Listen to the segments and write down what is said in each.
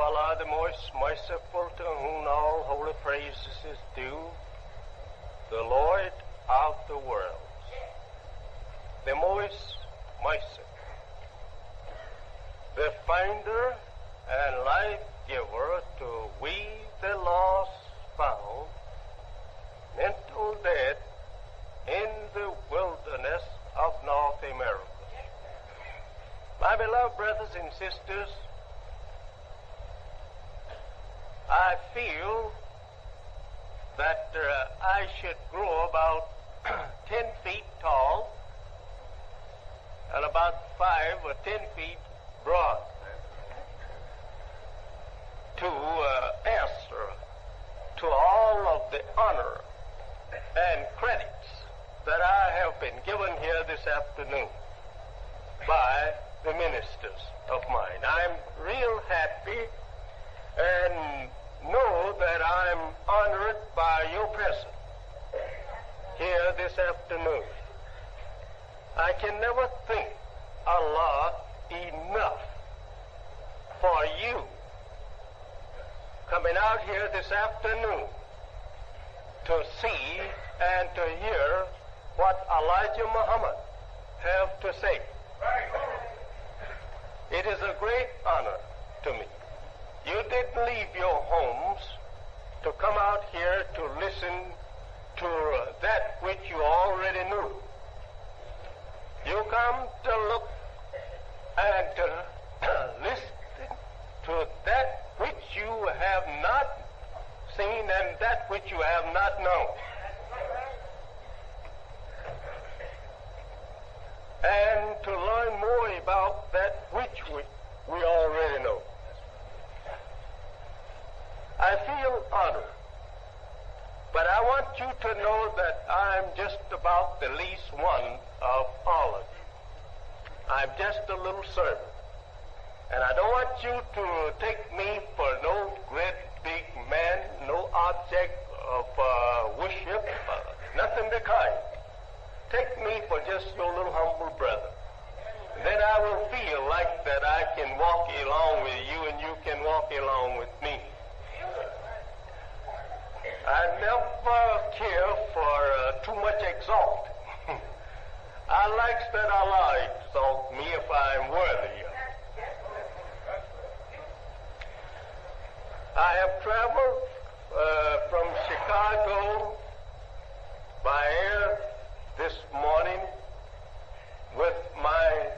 Allah, the most merciful, to whom all holy praises is due, the Lord of the world, the most merciful, the founder and life giver to we the lost found, mental dead in the wilderness of North America. My beloved brothers and sisters, I feel that I should grow about 10 feet tall and about 5 or 10 feet broad to answer to all of the honor and credits that I have been given here this afternoon by the ministers of mine. I'm real happy and know that I'm honored by your presence here this afternoon. I can never thank Allah enough for you coming out here this afternoon to see and to hear what Elijah Muhammad have to say. It is a great honor to me. You didn't leave your homes to come out here to listen to that which you already knew. You come to look and to listen to that which you have not seen and that which you have not known. And to learn more about that which we already know. I feel honored, but I want you to know that I'm just about the least one of all of you. I'm just a little servant, and I don't want you to take me for no great big man, no object of worship, nothing the kind. Take me for just your little humble brother. Then I will feel like that I can walk along with you and you can walk along with me. I never care for too much exalting. I like that Allah exalt me if I'm worthy of it. I have traveled from Chicago by air this morning with my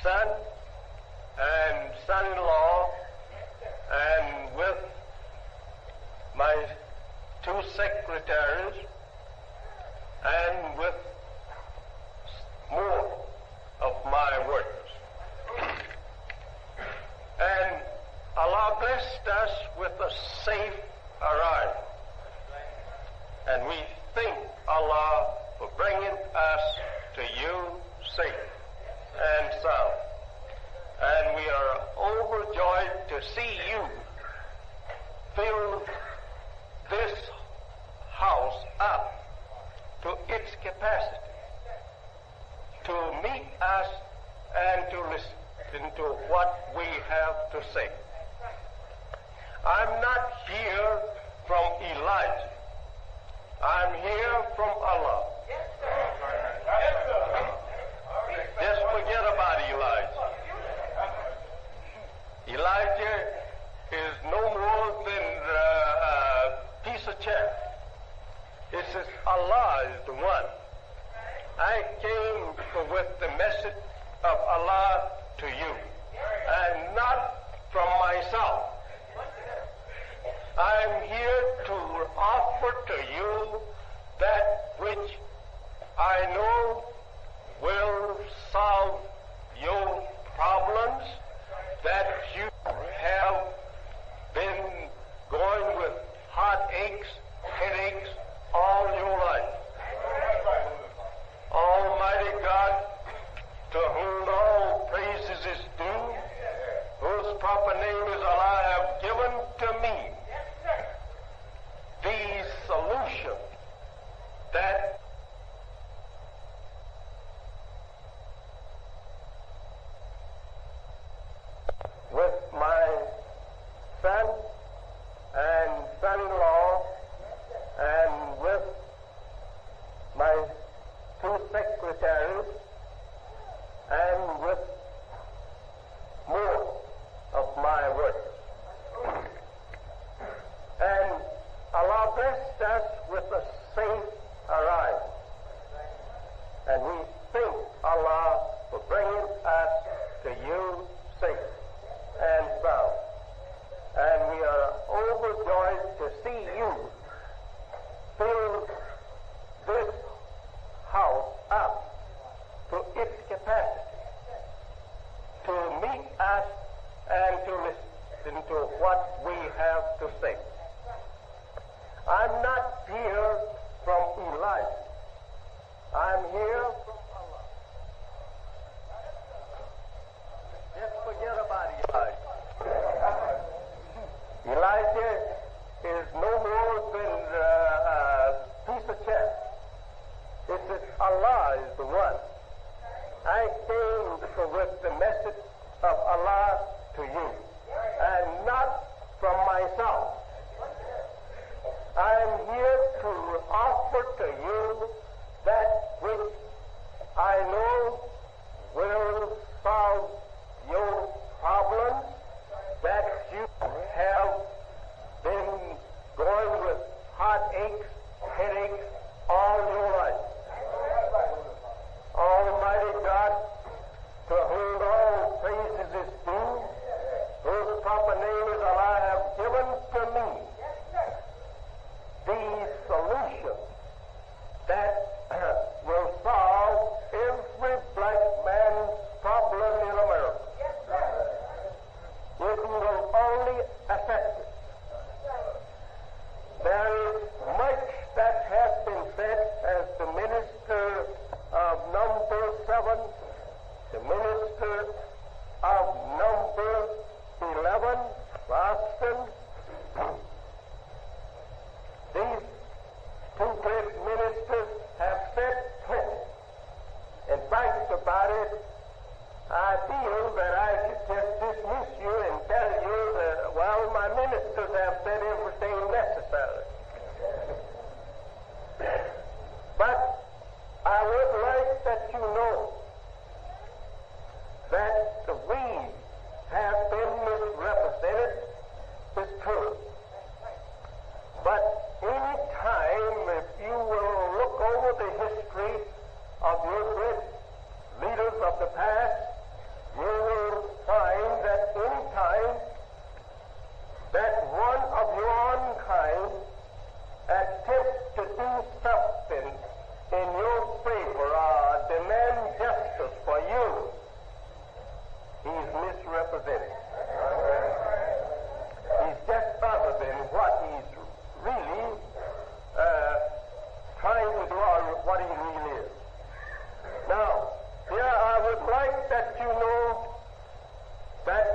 son and son-in-law and with my 2 secretaries and with more of my workers. And Allah blessed us with a safe arrival. And we thank Allah for bringing us to you safe and sound. And we are overjoyed to see you fill this house up to its capacity, to meet us and to listen to what we have to say. I'm not here from Elijah. I'm here from Allah. Just forget about Elijah. Elijah is no more than a piece of chaff. It says Allah is the one. I came with the message of Allah to you, and not from myself. I'm here to offer to you that which I know will solve your problems that you have been going with heartaches, headaches all your life. Almighty God, to whom all praises is due, whose proper name is Allah, have given to me the solution that Allah is the one. I came with the message of Allah to you, and not from myself. I am here to offer to you that which I know will solve your problems that you have been going with heartaches, headaches all your life. Almighty God, to whom all praises is due, whose proper name is Allah, have given to me the solution that will solve every black man's problem in America. If you will only accept it. There is much that has been said, as the minister of number 7, the minister of number 11, Grafting. These two great ministers have said plenty. In fact, about it, I feel that I should just dismiss you and tell you that, well, my ministers have said everything necessary. But I would like that you know that we have been misrepresented. It's true. But any time, if you will look over the history of your great leaders of the past, you will find that any time that one of your own kind attempts to do something in your favor or demand justice for you, he's misrepresented. He's just other than what he's really trying to do or what he really is. Now, here I would like that you know that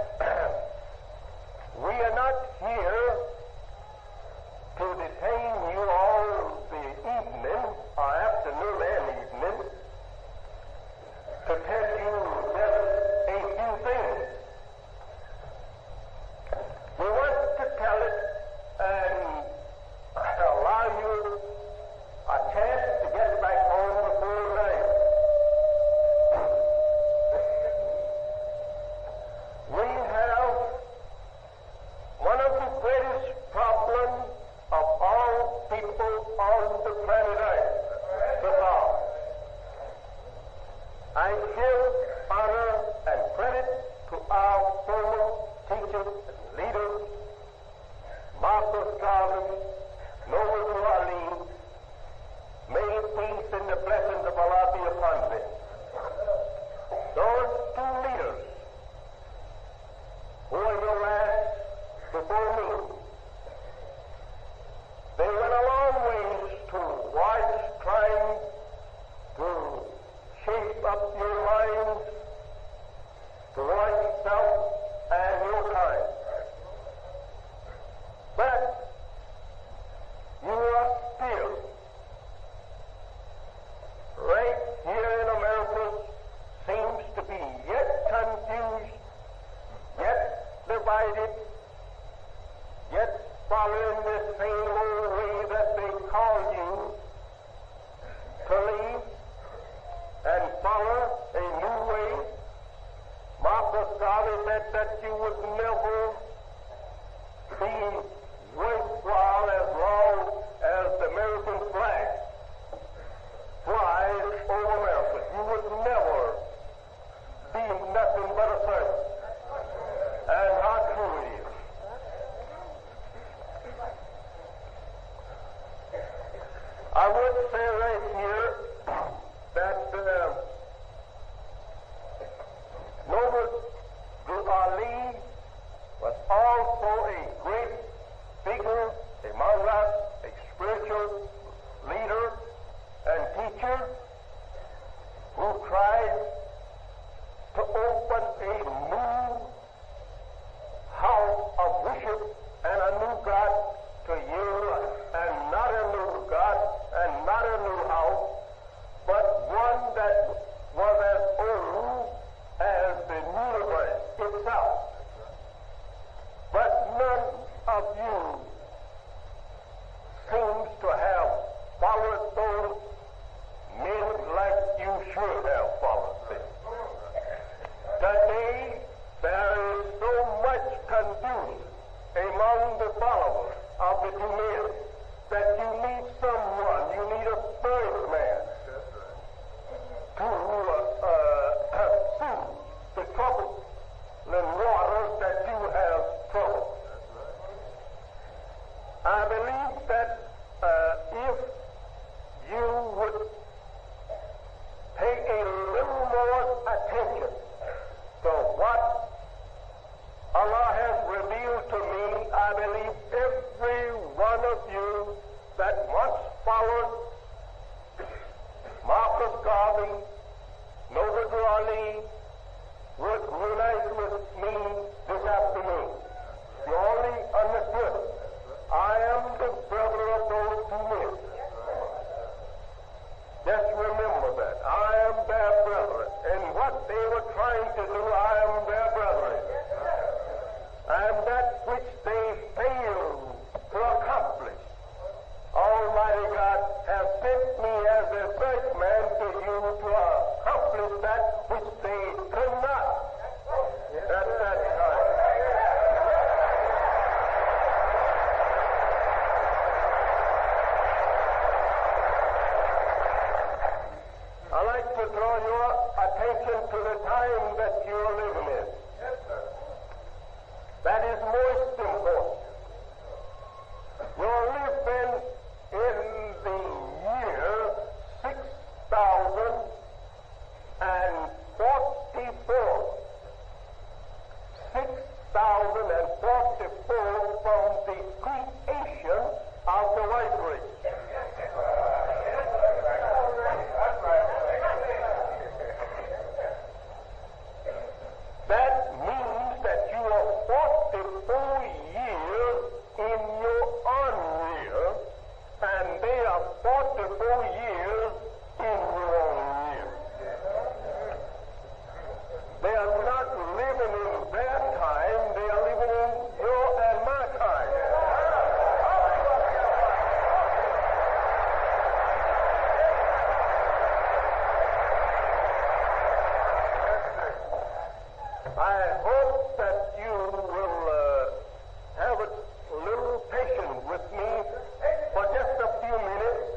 we are not here to detain you all the evening, or afternoon and evening, to tell you just a few things. We want to tell it and allow you a chance to get back home before night. We have one of the greatest problems of all people on the planet Earth to solve. I give honor and credit to our former teachers and leaders, Marcus Garvey, Noble Ali. May peace and the blessings of Allah be upon them. Those two leaders who are your last before me, they went a long ways towards trying to shape up your minds towards self and your kind. But you are still right here in America, seems to be yet confused, yet divided, yet following this same old way that they call you to leave and follow a new way. Marcus Garvey said that you would never be worthwhile as long as the American flag flies over America. You would never be nothing but a servant. And how true it is. I would say right here that Noble Ali was also a great figure among us, a spiritual leader and teacher who tried to open a new house of worship and a new God to you, and not a new God and not a new Numerology would unite with me this afternoon. You only understood. I am the brother of those two men. Just remember that. I am their brother. And what they were trying to do, I am their brother. And that which they failed to accomplish, Almighty God has sent me as a first man to you to accomplish that which they could not at that time. I'd like to draw your attention to the time that you're living in. That is most important. You're living in the year 6044. 6044 from the creation of the white race. That means that you are 44 years in your own year, and they are 44 years in your own year. They are not living in their time, they are living in your and my time. I hope that you will have a little patience with me for just a few minutes.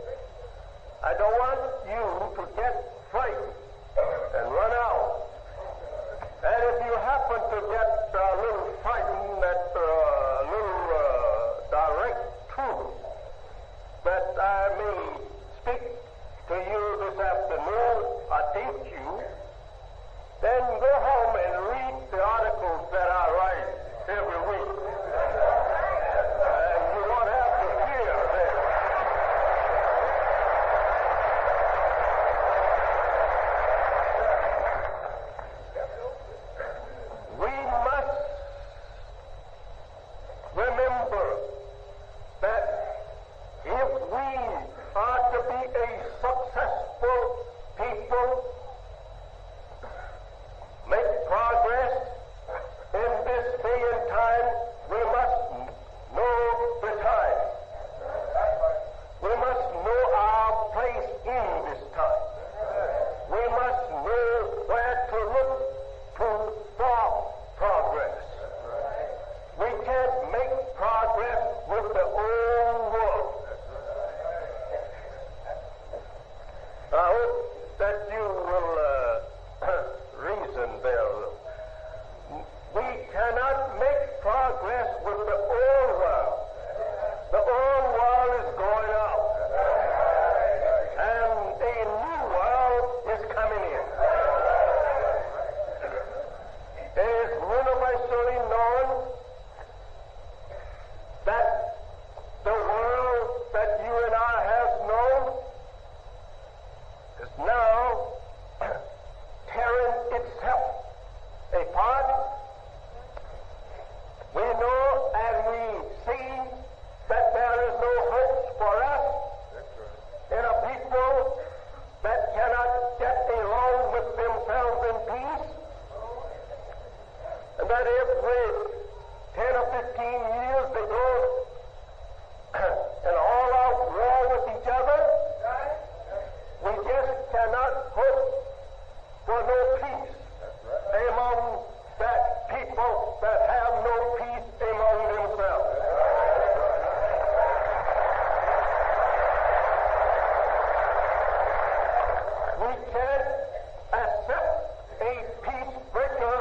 I don't want you to get frightened and run out. And if you happen to get a little frightened at a little direct truth that I may speak to you this afternoon or teach you, then go home and read the articles that I write every week. And you won't have to fear them. We must remember that if we are to be a successful people, make progress in this day and time, we must know the time. We must know our place in this time. We must know where to look for progress. We can't make progress with the old world. I hope that you will reason there. We cannot make progress with the old world. The old world is going out. And a new world is coming in. It is universally known that the world that you and I have known is now tearing itself apart. We know and we see that there is no hope for us in a people that cannot get along with themselves in peace, and that every 10 or 15 years they go an all-out war with each other. We just cannot hope for no peace among that people that have no peace among themselves. We can't accept a peace breaker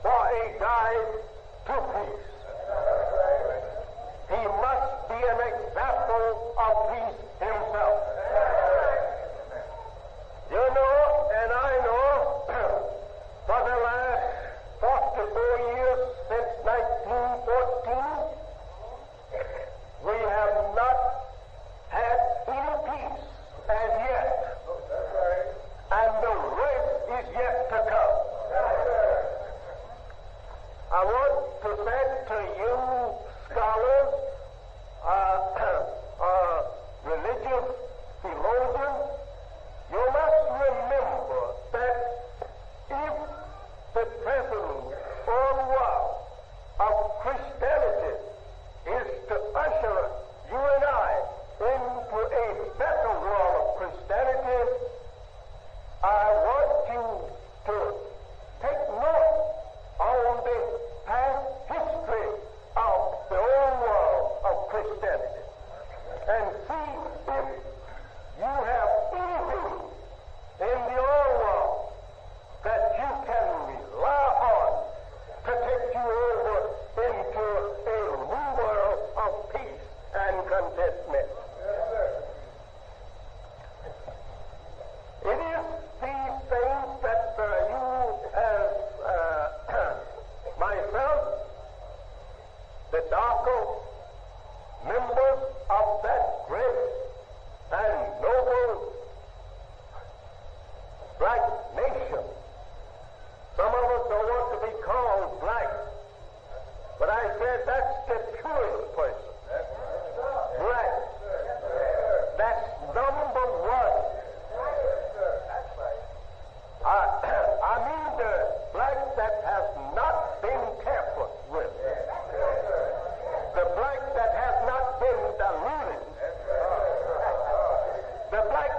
for a guide to peace. He must be an example of peace himself. You know, and I know, for the last 44 years since 1914, we have not had any peace as yet.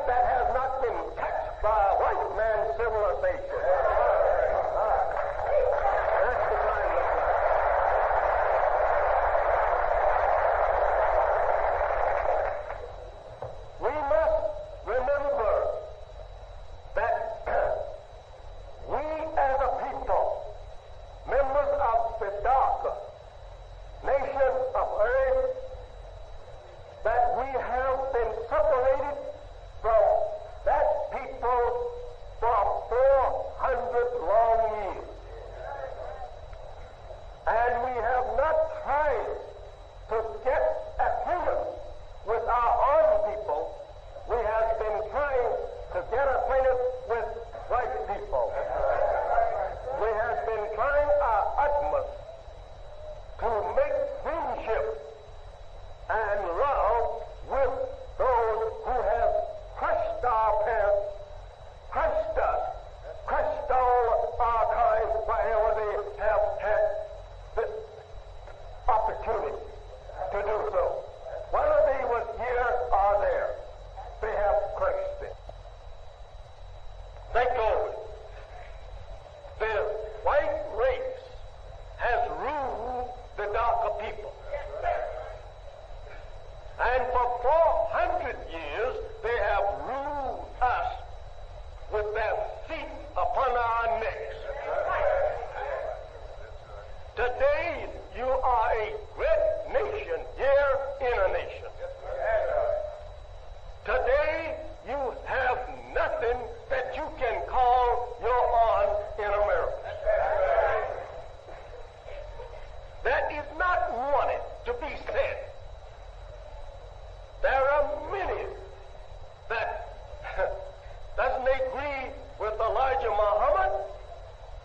that has not been touched by white man's civilization. That's the kind of life. We must remember that we as a people, members of the darker nation of earth, that we have been separated from that people for 400 long years. And we have not tried to get acquainted with our own people. We have been trying to get acquainted with white people. We have been trying our utmost to make friendship and love with those who have crushed our parents, crushed us, crushed all our kind wherever they have had the opportunity to do so. Whether they was here or there, they have crushed it. Think over it. The white race has ruled the darker people. And for 400 years, they have ruled us with their feet upon our necks. Today, you are a great nation here in a nation. Today, you have nothing that you can call your own in America. That is not wanted to be said. There are many that doesn't agree with Elijah Muhammad,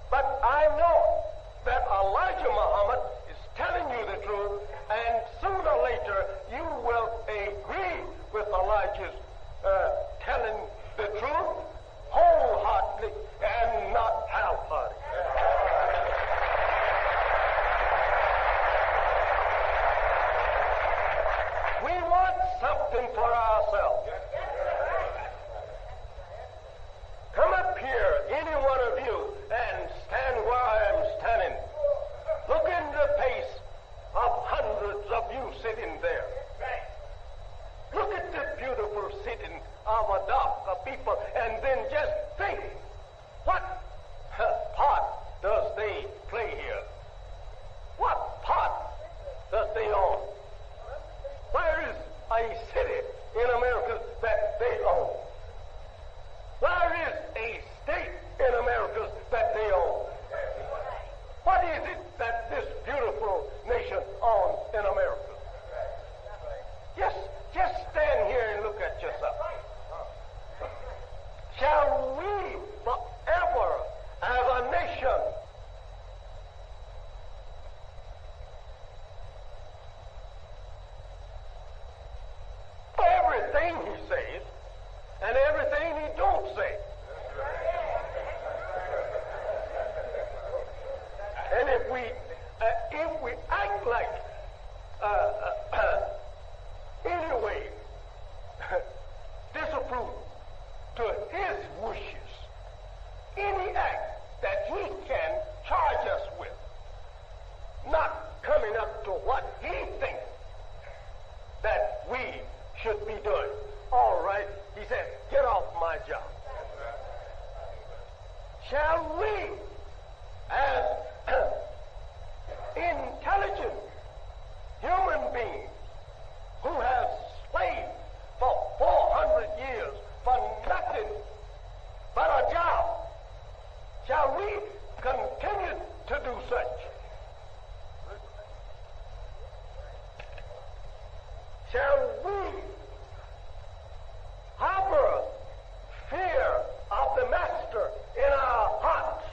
but I know that Elijah Muhammad is telling you the truth, and sooner or later you will agree with Elijah's telling the truth wholeheartedly and not half-heartedly. We want something for ourselves. Come up here, any one of you, and stand where I am standing. Look in the face of hundreds of you sitting there. Look at the beautiful sitting of a darker people, and then just think, what part does they play here? What part does they own? Where is a city in America that they own? Where is a state in America that they own? What is it that this beautiful nation owns in America? Just stand here and look at yourself. Shall we forever, as a nation, everything he says and everything he don't say? And if we act like anyway disapprove to his wishes, any act that he can charge us with, not coming up to what he thinks that we should be doing. All right, he said, get off my job. Shall we, as intelligent human beings who have slaved for 400 years for nothing but a job, shall we continue to do such? Shall we harbor fear of the master in our hearts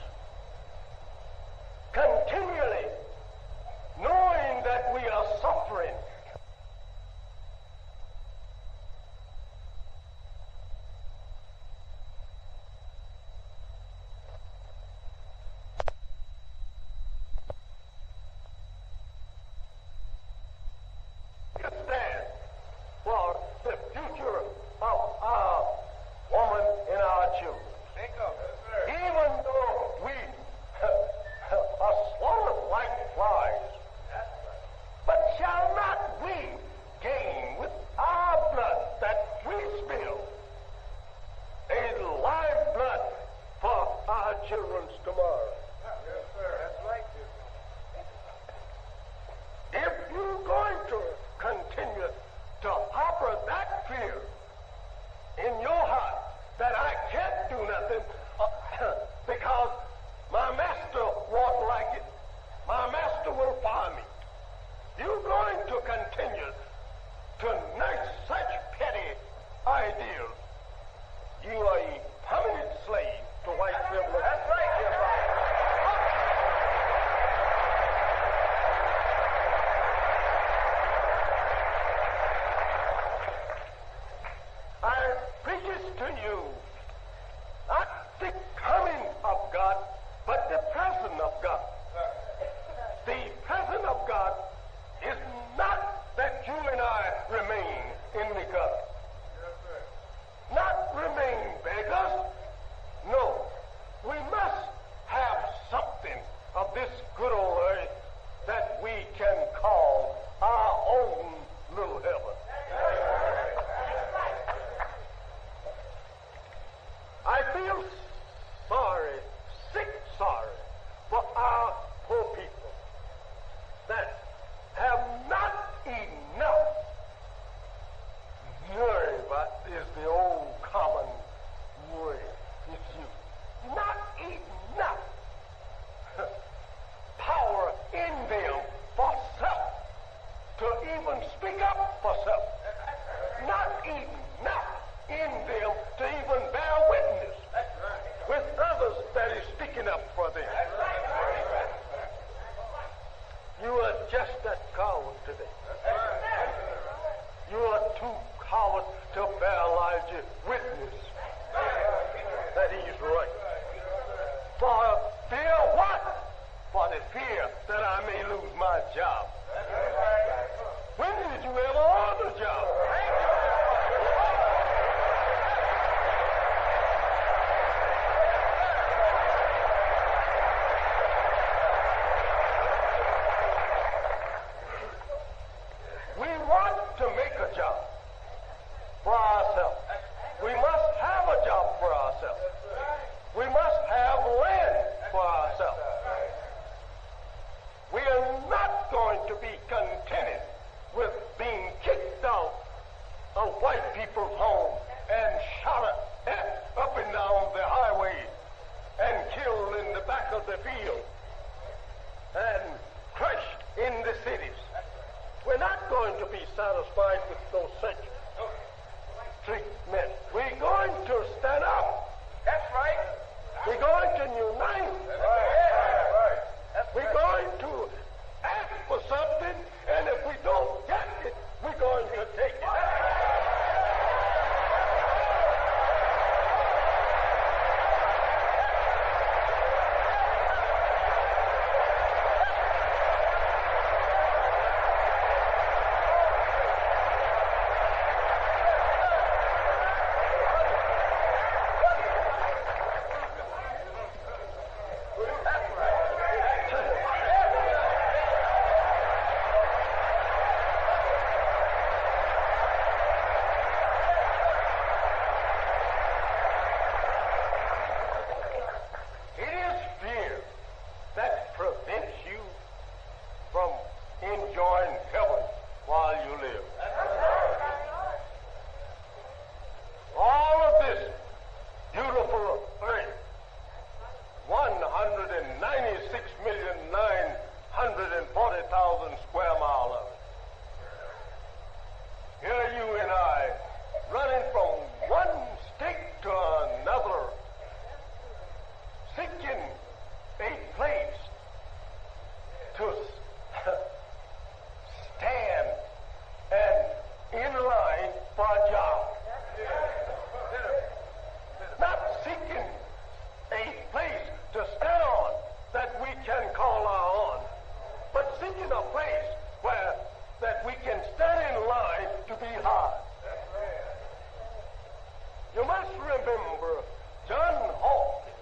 remember John Hawkins,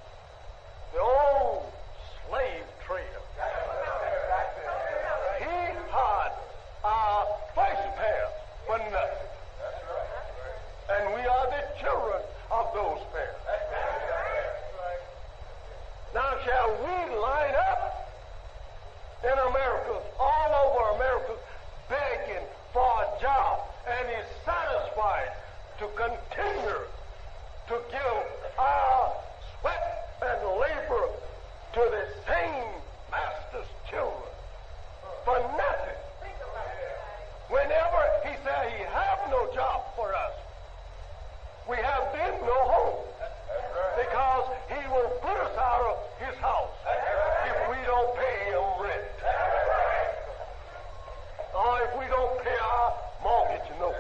the old slave trader. He had our first parents for nothing. And we are the children of those parents. Now shall we line up in America, all over America, begging for a job and is satisfied to continue to give our sweat and labor to the same master's children for nothing? Whenever he said he have no job for us, we have then no home, because he will put us out of his house if we don't pay him rent, or if we don't pay our mortgage note.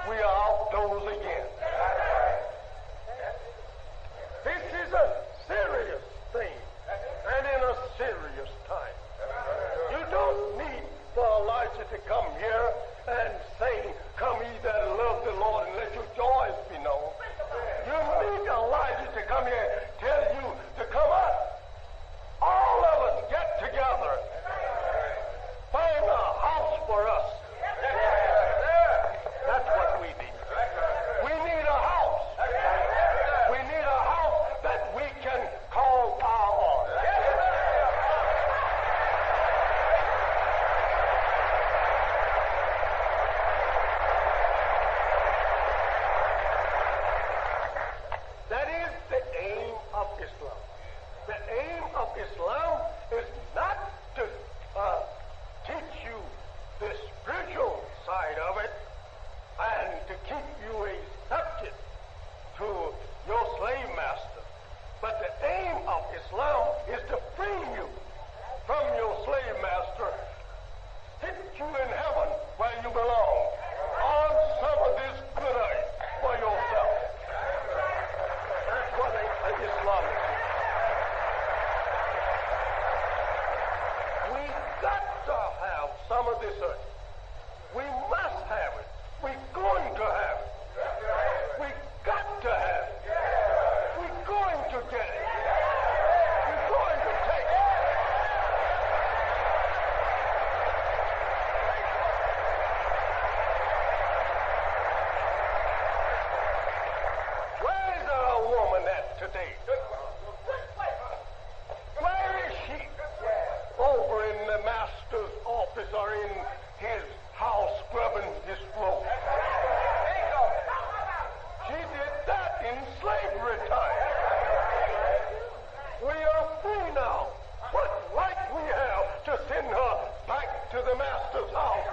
We are outdoors again. This is a serious thing, and in a serious time. You don't need for Elijah to come here and say, "Come ye that love the Lord, and let your joys be known." You need Elijah to come here and tell you to come up. All of us get together. Find a house for us. That's what we need. We need a house. We need a house that we can call our own. That is the aim of Islam. The aim of Islam is not to teach you the spiritual side of it and to keep you a subject to your slave master. But the aim of Islam is to free you from your slave master, sit you in heaven where you belong, on some of this good earth for yourself. That's what Islam is. We got to have some of this earth. We must have it. We're going to have it. We got to have it. We're going to get it. We're going to take it. Where is our woman at today? Where is she? Over in the master's office or in his house scrubbing his floor. She did that in slavery time. We are free now. What right we have to send her back to the master's house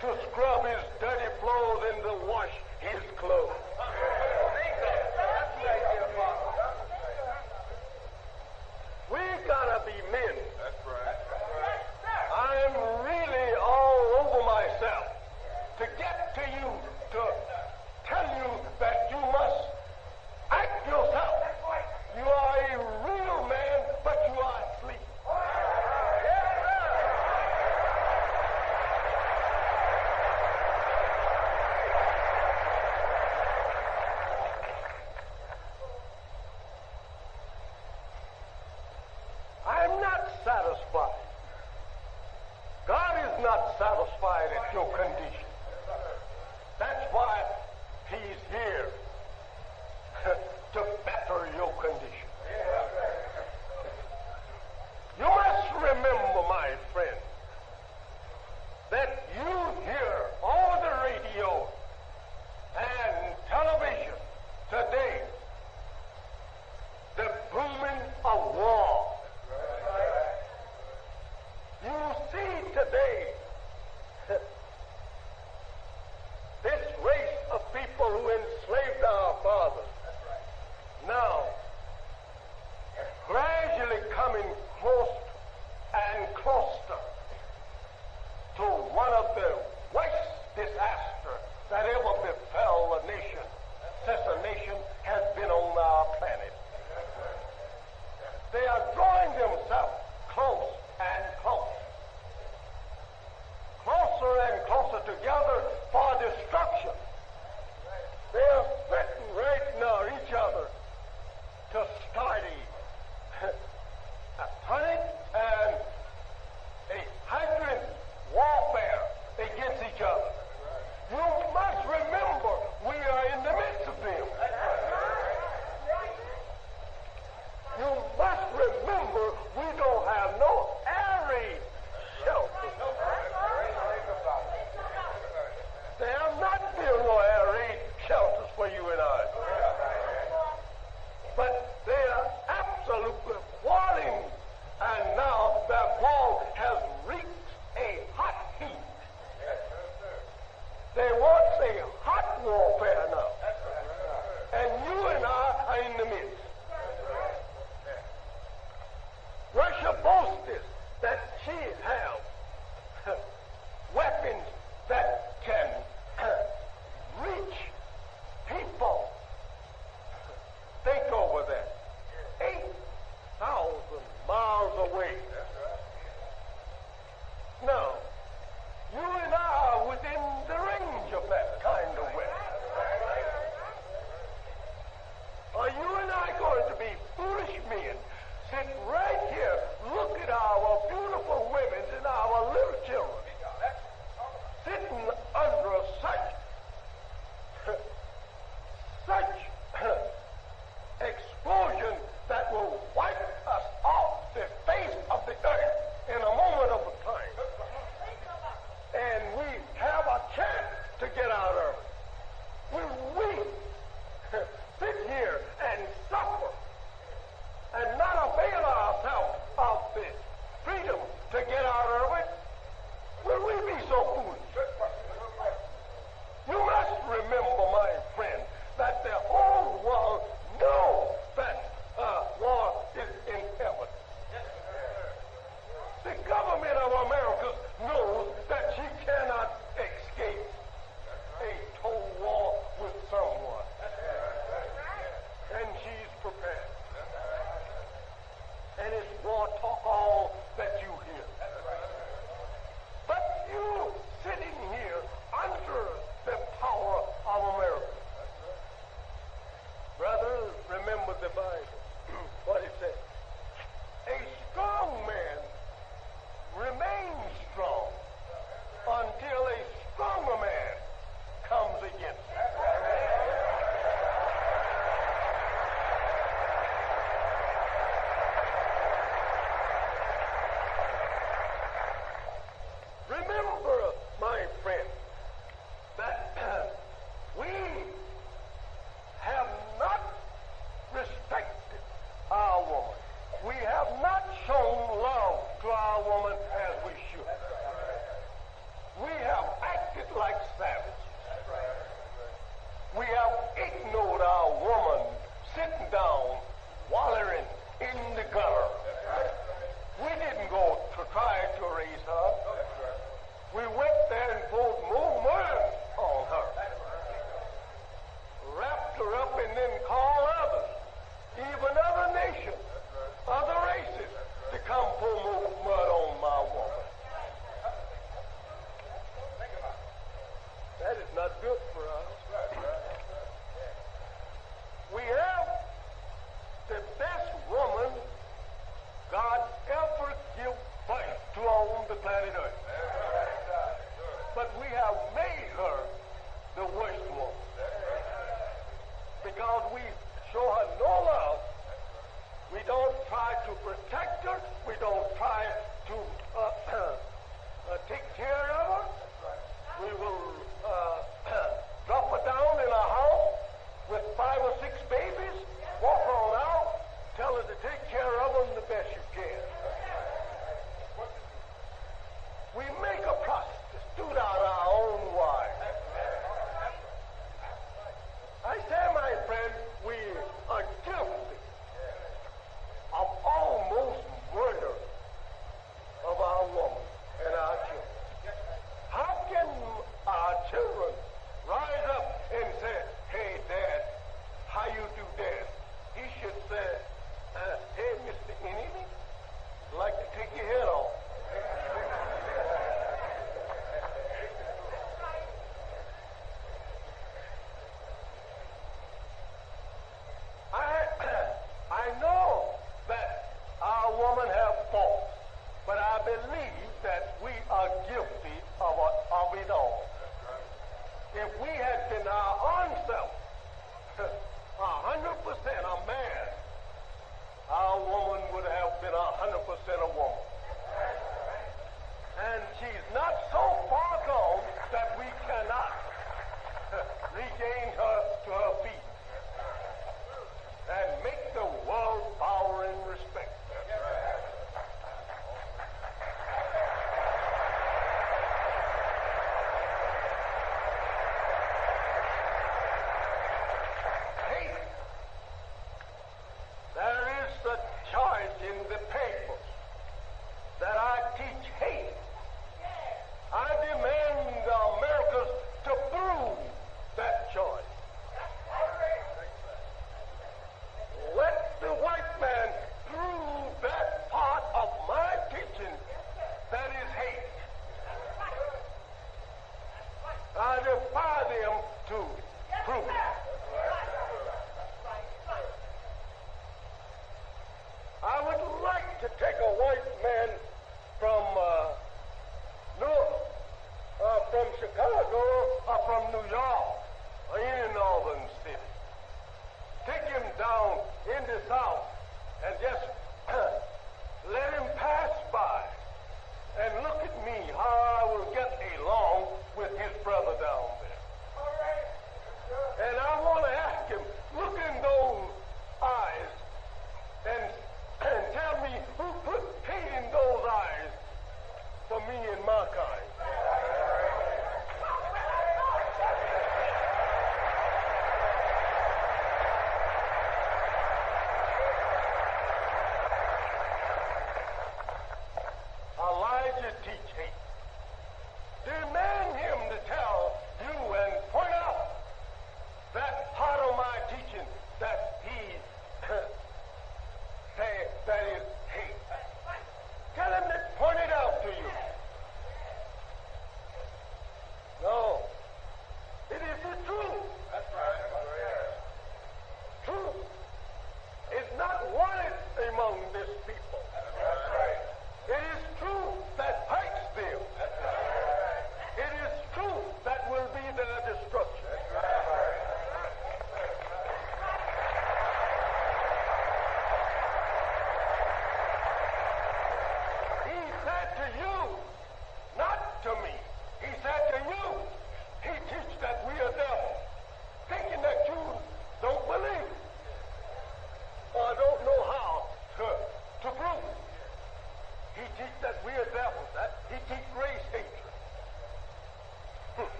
to scrub his dirty clothes and to wash his clothes? her up and then call others, even other nations, other races, to come pour more mud on my woman. That is not good for us. We have the best woman God ever give birth to on the planet Earth. But we have made her the worst woman. Because we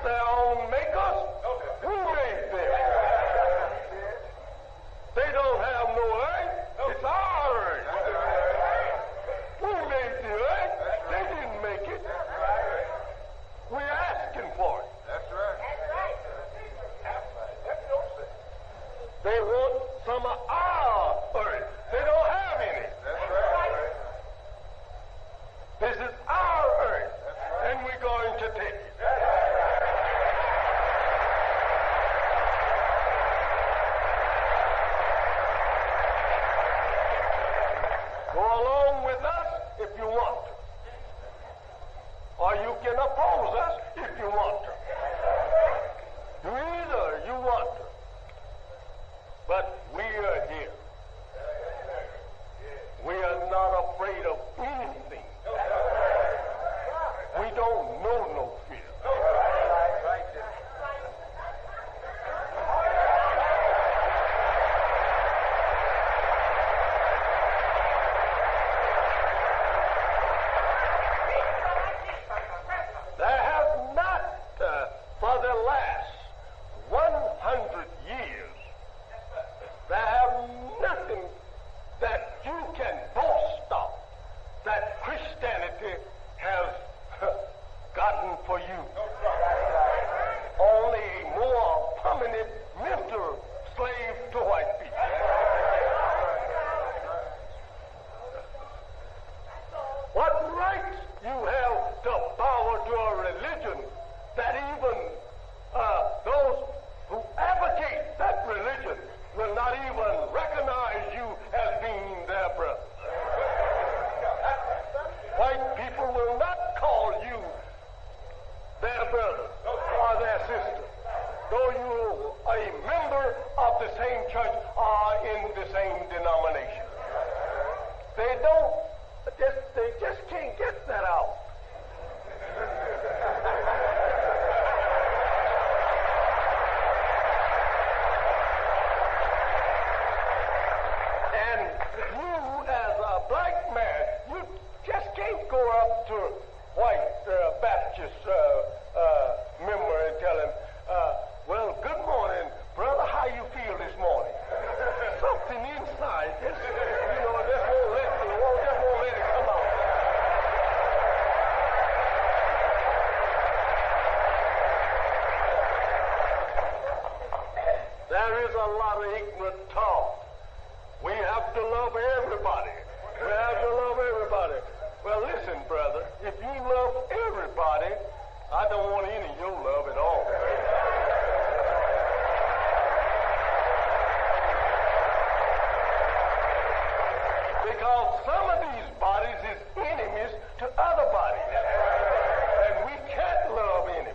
their own makers. Who made them? They don't have no earth. It's our earth. Who made the earth? They didn't make it. We're asking for it. That's right. They want some of our earth. They don't have any. That's right. This is our earth, and we're going to take it. Go along with us if you want to. Or you can oppose us if you want to. Do either you want to. But we are here. We are not afraid of anything. We don't know no fear. There has not, for the last 100 years, there have nothing that you can boast of that Christianity has gotten for you. Only a more permanent mental slave to white people. What rights you have to bow to a religion that even those who advocate that religion will not even recognize you as being their brother. White people will not call you their brother or their sister, though you are a member of the same church or in the same denomination. They just can't get that out. And you, as a black man, you just can't go up to white Baptist member and tell him, well, good morning, brother, how you feel this morning? Something inside, just won't let it come out. There is a lot of ignorant talk. We have to love everybody. We have to love everybody. Well, listen, brother, if you love everybody, I don't want any of your love at all. Because some of these bodies is enemies to other bodies. And we can't love enemies.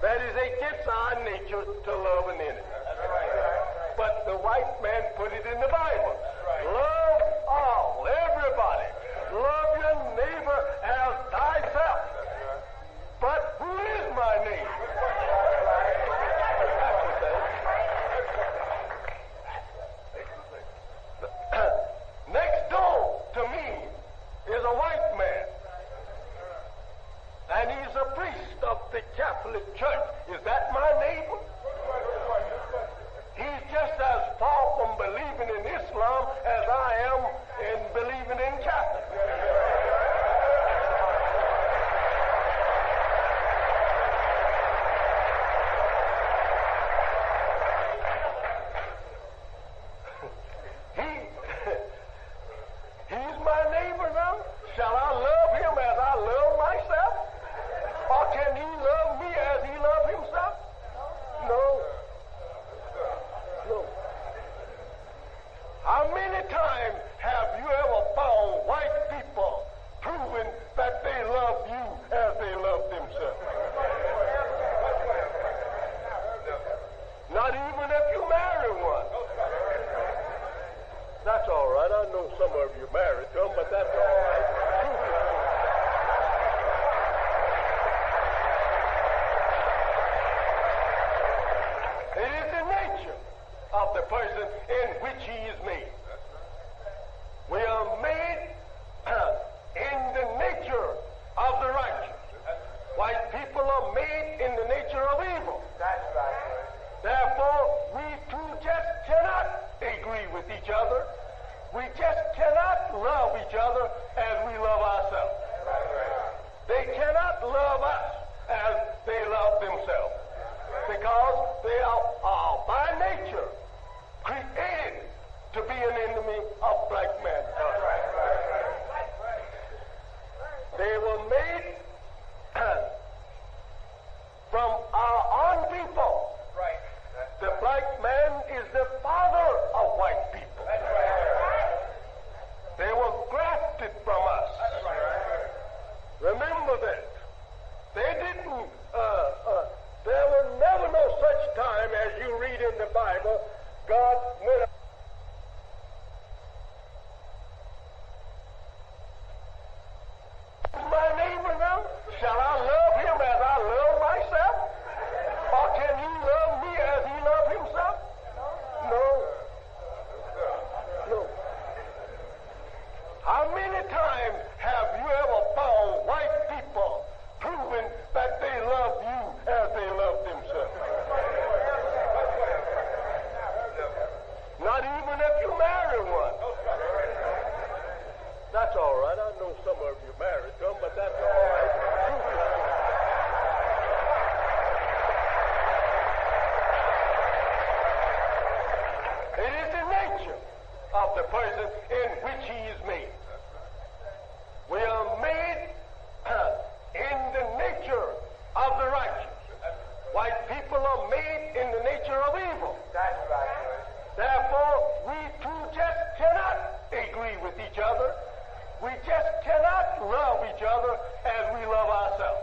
That is against our nature to love an enemy. But the white man put it in the Bible. Love all, everybody. Love your neighbor as thyself. But who is my neighbor? Next door to me is a white man. And he's a priest of the Catholic Church. Is that my neighbor? He's just as far from believing in Islam as I am in believing in Catholic. He's my neighbor now. Shall I love him as I love myself? Or can he love me as he loves himself? No. No. How many times have you ever found white people proving that they love you as they love themselves? Not even if you marry one. That's all right. I know some of you married to them, but that's all right. It is the nature of the person in which he is made. We are made in the nature of the righteous. White people they are by nature created to be an enemy of black mankind. They were made from our own people. The black man is the father of white people. They were grafted from us. Remember that. They didn't, there was never no such time as you read in the Bible, God went my neighbor now? Shall I love him as I love myself? Or can he love me as he loved himself? No. No. How many times have you ever found white people proving that they love you as they love themselves? Not even if you marry one. That's all right. I know some of you married them, but that's all right. It is the nature of the person in which he is made. We are made in the nature of the righteous. White people are made in the nature of evil. That's right. Therefore, we too just cannot agree with each other. We just cannot love each other as we love ourselves.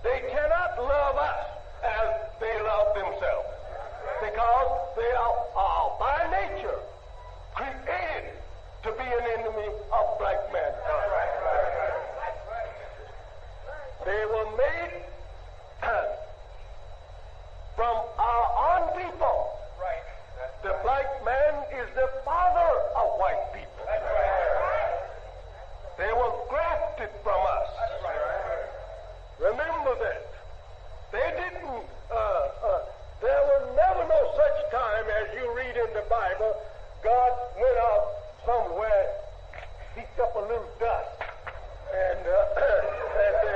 They cannot love us as they love themselves, because they are by nature created to be an enemy of black mankind. They were made from our own people. The black man is the father of white people. They were grafted from us. Remember that. They didn't, there was never no such time as you read in the Bible, God went out somewhere, picked up a little dust, and said,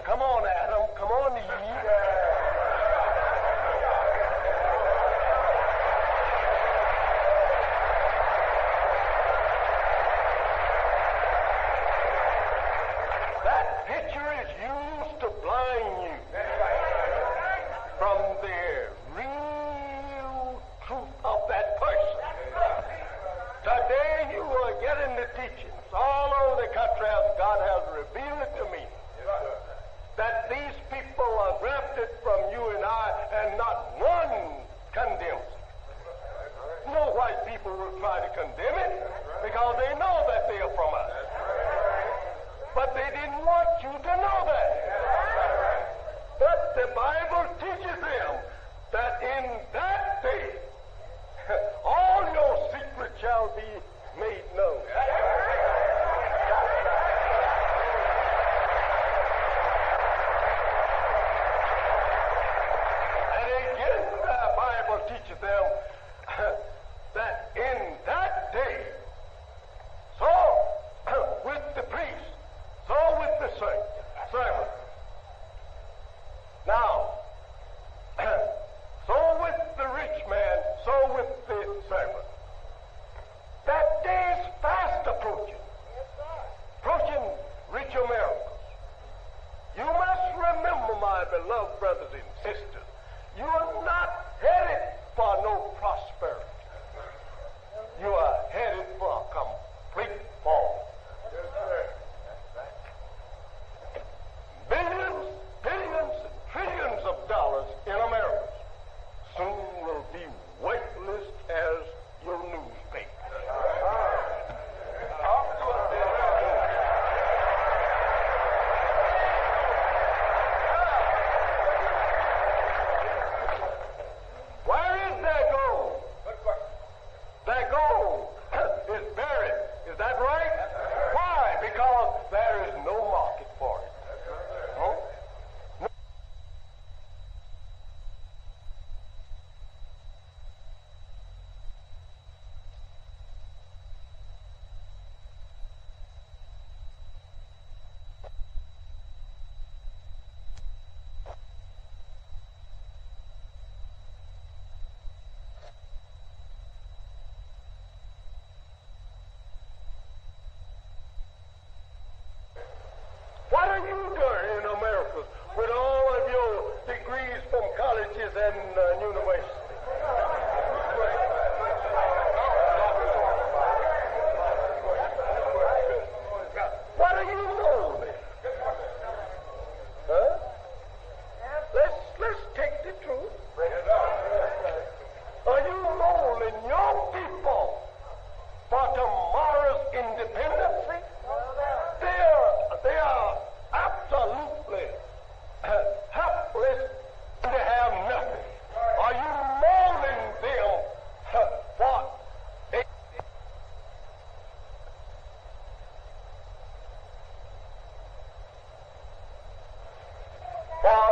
come on, Adam, come on, Eve. That picture is used to blind you from the real truth of that person. Today you are getting the teachings all over the country as God has revealed it to me, that these people are grafted from you and I, and not one condemns it. No white people will try to condemn it because they know that they are from us. But they didn't want you to know that. But the Bible teaches them that in that day, all your secrets shall be made known. And again, the Bible teaches them that in that day, so with the priest, so with the servant. Now, so with the rich man, so with the servant. That day is fast approaching. Approaching rich Americans. You must remember, my beloved brothers and sisters, you are not headed for no prosperity. You are headed for a complete fall. Billions, billions, and trillions of dollars in America soon will be weightless as your newspaper.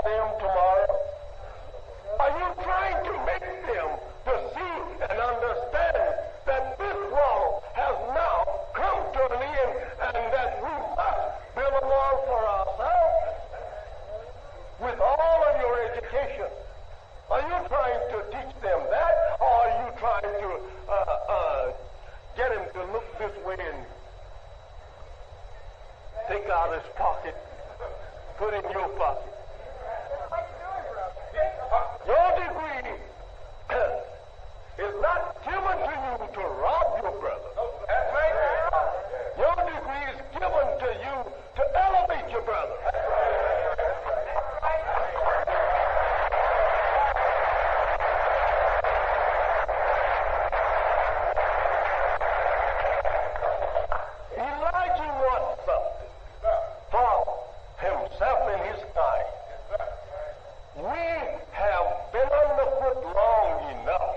them tomorrow? Are you trying to make them to see and understand that this world has now come to an end and that we must build a world for ourselves? With all of your education, are you trying to teach them that, or are you trying to get him to look this way and take out his pocket, put in your pocket? Your degree is not given to you to rob your brother. That's right. Your degree is given to you to elevate your brother. Elijah wants something for himself and his kind. We have been underfoot long enough.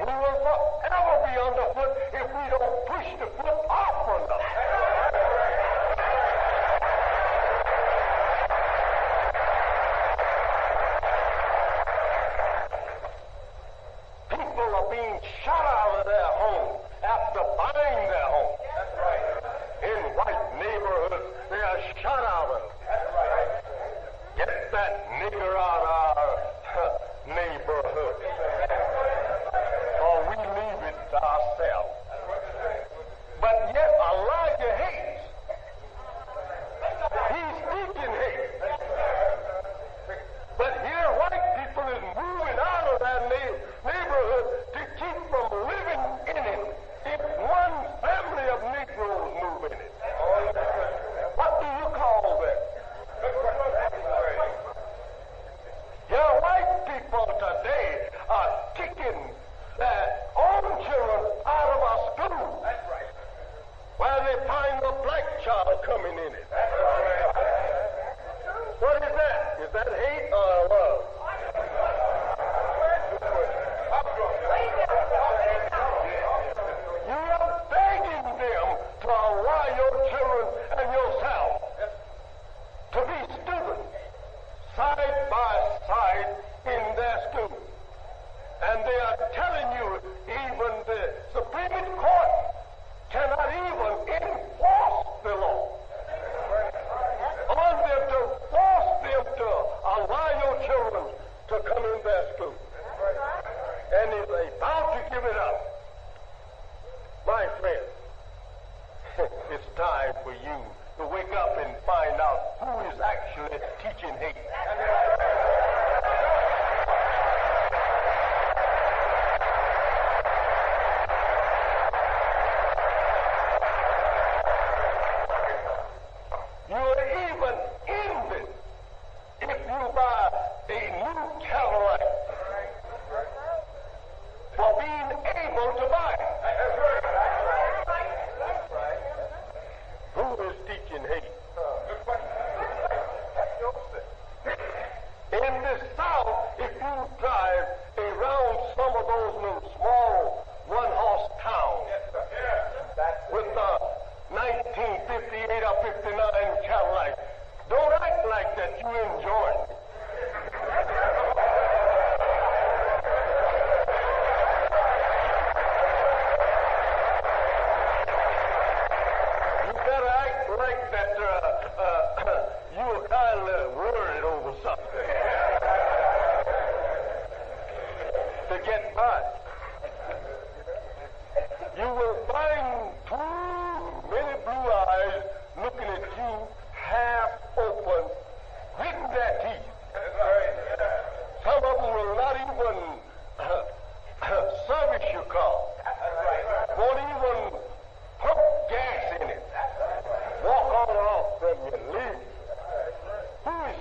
We will forever be underfoot if we don't push the foot off enough. People are being shut out of their home after buying their home. In white neighborhoods, they are shut out of. Get that nigger out of our neighborhood, or we leave it to ourselves. But yet Elijah hates. He's teaching hate. But here white people is moving out of that neighborhood to keep from living in it. If one family of Negroes move in it, what do you call that? Your white people today are kicking their own children out of our schools. That's right. While they find a black child coming in it. That's right. What is that? Is that hate or love? You are begging them to allow your children and yourself to be students side by side in their school. And they are telling you even the Supreme Court cannot even enforce the law on them to force them to allow your children to come in their school. And if they about to give it up, my friend, it's time for you to wake up and find out who is actually teaching hate. You're even envied if you buy a new Cadillac for being able to buy it. Who is teaching hate? In the South, if you drive around some of those little small one-horse towns with the 1958 or 59 Cadillac, don't act like that you enjoy it. You better act like that you were kind of worried over something to get by. You will find too many blue eyes looking at you half open, gritting their teeth. Some of them will not even service your car. Won't even pump gas in it. Walk on and off from you, leave. Who is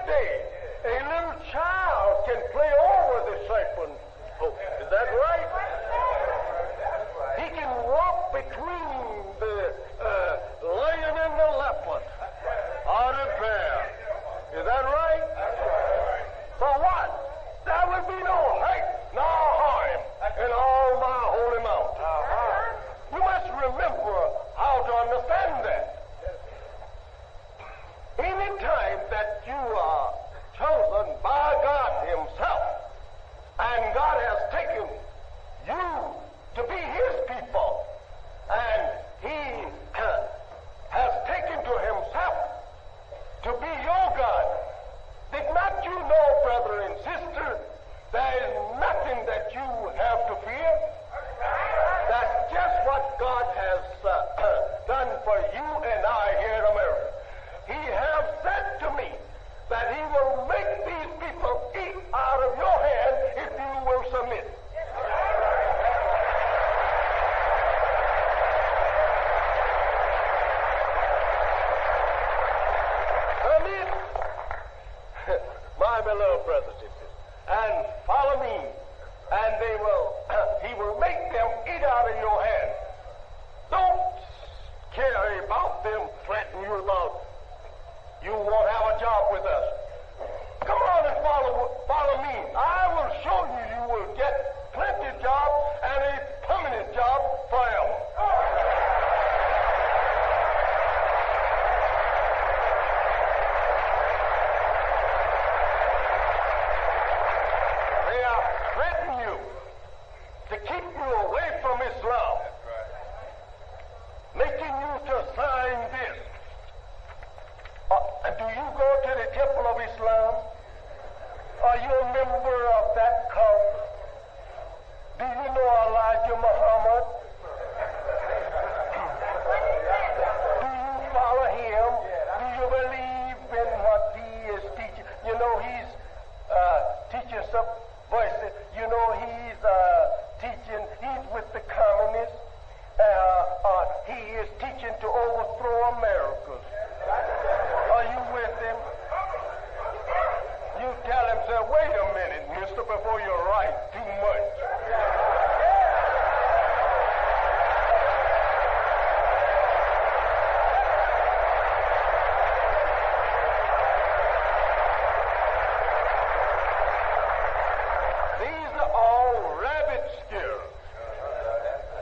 day, a little child can play over the serpent's hope. Is that right? He can walk between the lion and the leopard, or the bear. Is that right? For what? There will be no hurt nor harm in all my holy mountain. You must remember how to understand that. Any time that you are chosen by God Himself, and God has taken you to be His people, and He has taken to Himself to be your God, did not you know, brother and sister, there is nothing that you have to fear? That's just what God has done for you and I here in America. He has said to me that He will make these people eat out of your hand if you will submit. Submit, my beloved brothers and sisters, and follow me, and He will make them eat out of your hand. Don't care about them threatening you about you won't have a job with us. Come on and follow me. I will show you you will get plenty of job and a permanent job forever. They are threatening you to keep you away from Islam, making you to sign this. Do you go to the Temple of Islam? Are you a member of that cult? Do you know Elijah Muhammad? Do you follow him? Do you believe in what he is teaching? You know, he's teaching some voices. You know, he's teaching, he's with the communists. He is teaching to overthrow America. Are you with him? You tell him, say, wait a minute, mister, before you write too much. These are all rabbit scares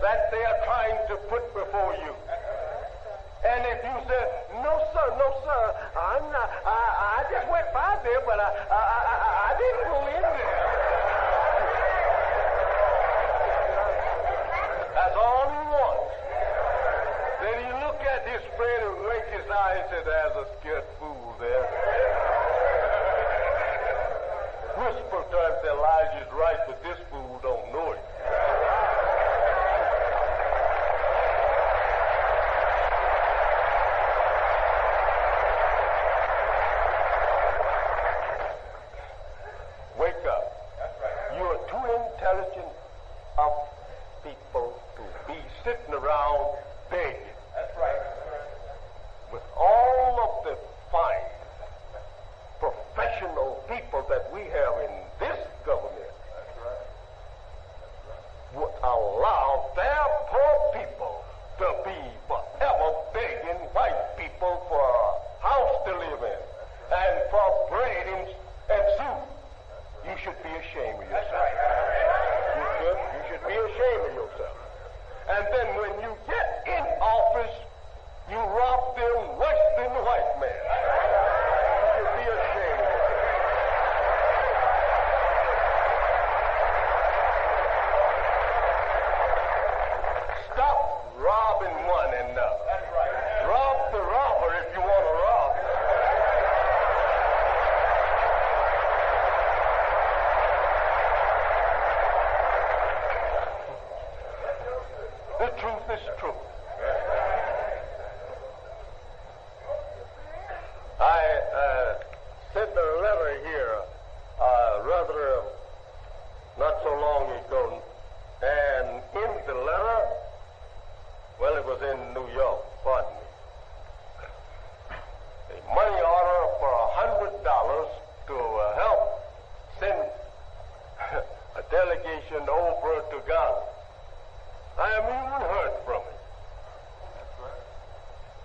that they are trying to put before you. And if you say, no, sir, I'm not, I just went by there, but I didn't go in there. That's all he wants. Then you look at his friend and wink his eye and say, there's a scared fool there. Whisper to him, say, Elijah's right, but this fool don't know it.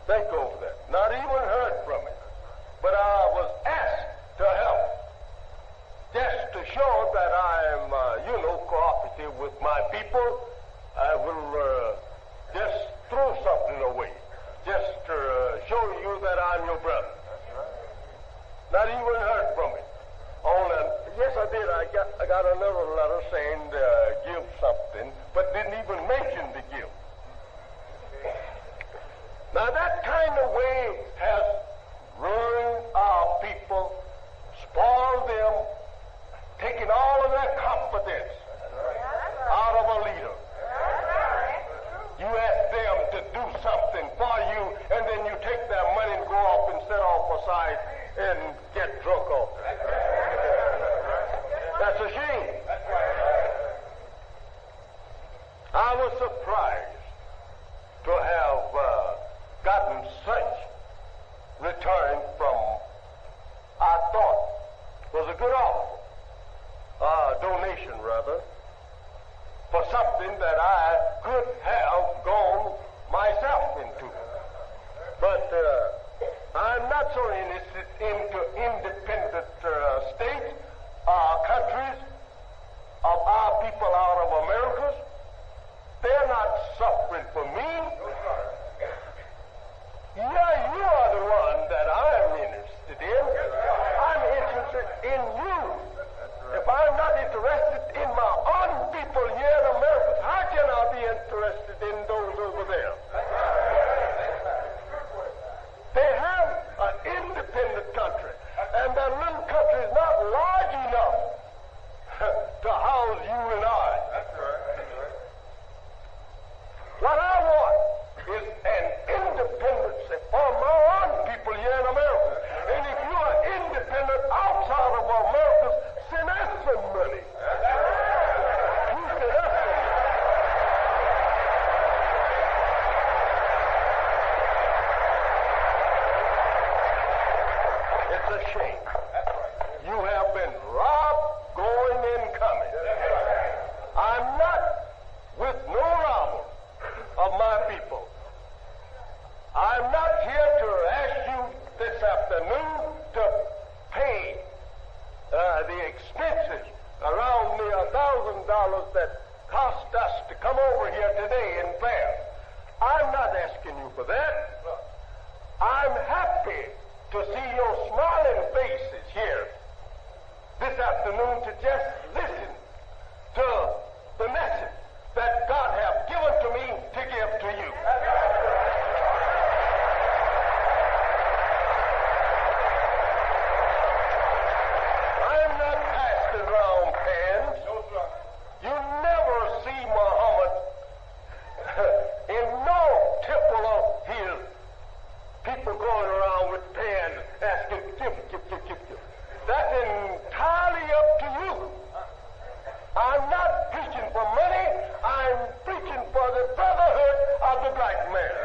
Think over that. Not even heard from it. But I was asked to help. Just to show that I'm, cooperative with my people, I will just throw something away. Just to show you that I'm your brother. Not even heard from it. Yes, I did. I got another letter saying give something, but didn't even mention the give. Now that kind of way has ruined our people, spoiled them, taken all of their confidence out of a leader. You ask them to do something for you, and then you take their money and go off and set off aside and get drunk off it. That's a shame. I was surprised to have gotten such return from, I thought, was a good offer, donation rather, for something that I could have gone myself into. But I'm not so interested into independent states, countries of our people out of America. They're not suffering for me. Yeah, you are the one that I'm interested in. I'm interested in you. If I'm not interested in my own people here in America, how can I be interested in those over there? They have an independent country, and that little country is not large enough to house you and I. That's right. What I want is an independence for my own people here in America. And if you are independent outside of America, send us some money. You send us some money. It's a shame. You have been robbed, going and coming. I'm not with no robber of my people. I'm not here to ask you this afternoon to pay the expenses around the $1,000 that cost us to come over here today in fare. I'm not asking you for that. I'm happy to see your smiling faces here this afternoon to just listen to the message that God has given to me to give to you. I'm not passing around pans. You never see Muhammad in no temple of his people going around with pans asking, give. That's entirely up to you. I'm not preaching for money. I'm preaching for the brotherhood of the black man.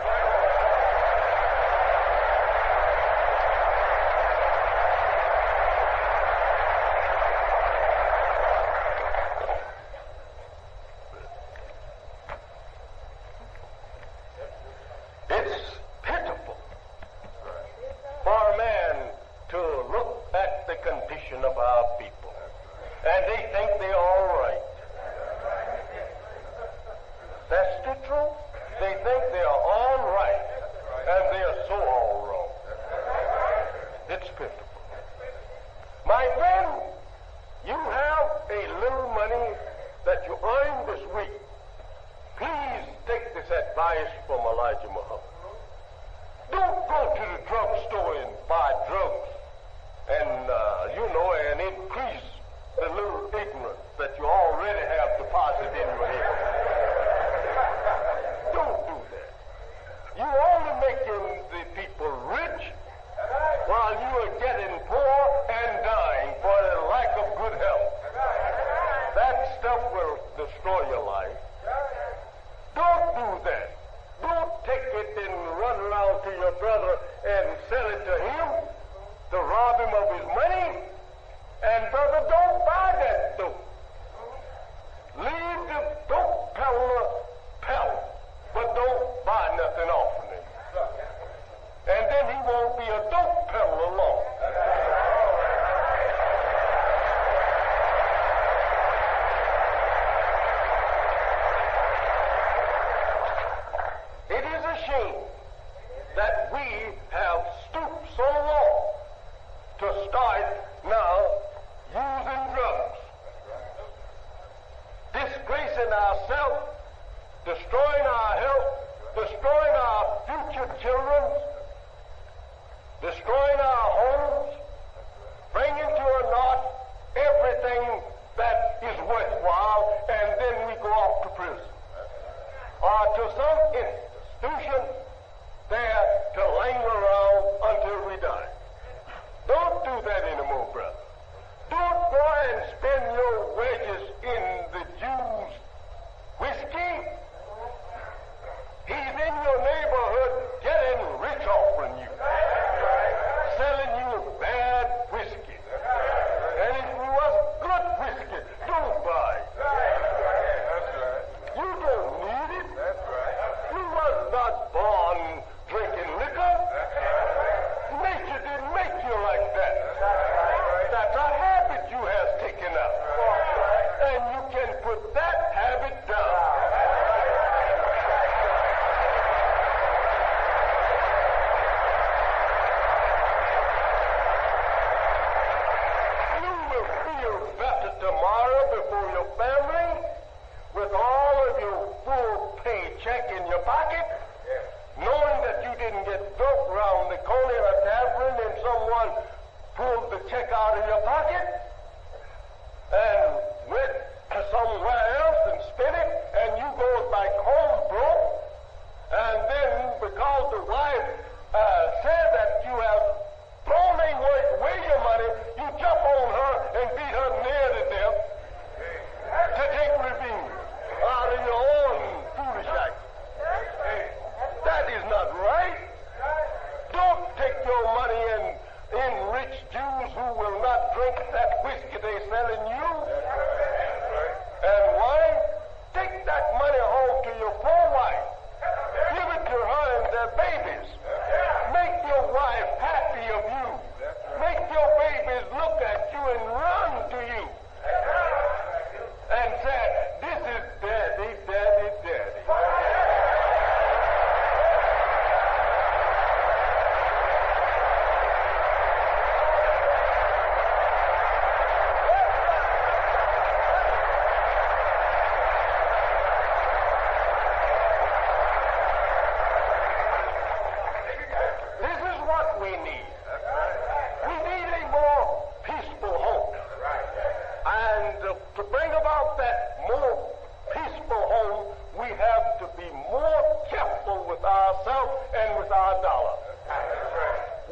It's pitiful for a man to look at the condition of our people, and they think they're all right. That's the truth. They think they are all right, and they are so all wrong. It's pitiful. My friend, you have a little money that you earned this week. Please take this advice from Elijah Muhammad. Don't go to the drugstore and buy drugs and, and increase the little ignorance that you already have deposited in your head. Don't do that. You're only making the people rich while you are getting poor and dying for the lack of good health. That stuff will destroy your life. Don't do that. Don't take it and run around to your brother and sell it to him to rob him of his money. And brother, don't buy that dope. Leave the dope peddler peddle, but don't buy nothing off of him. to some institution there to linger around until we die. Don't do that anymore, brother. Don't go and spend your wages in the Jews' whiskey. He's in your neighborhood getting rich offering you, selling you bad whiskey. And if it was good whiskey, don't buy it. You don't need it. You was not born drinking liquor. Nature didn't make you like that. That's a habit you have taken up. And you can put that habit down. You will feel better tomorrow before your family with all of your full paycheck in your pocket, knowing that you didn't get drunk around the corner of a tavern and someone pulled the check out of your pocket and went somewhere else and spent it, and you go back home broke, and then because the wife said that you have thrown away your money, you jump on her and beat her near to death to take revenge out of your own foolish act. That is not right. Don't take your money and enrich Jews who will not drink that whiskey they're selling you. And wife, take that money home to your poor wife. Give it to her and their babies. Make your wife happy of you. Make your babies look at you and run to you. And say, this is Daddy, Daddy, Daddy. This is what we need. We need a more peaceful home. And to bring about that more peaceful home, we have to be more careful with ourselves and with our dollar.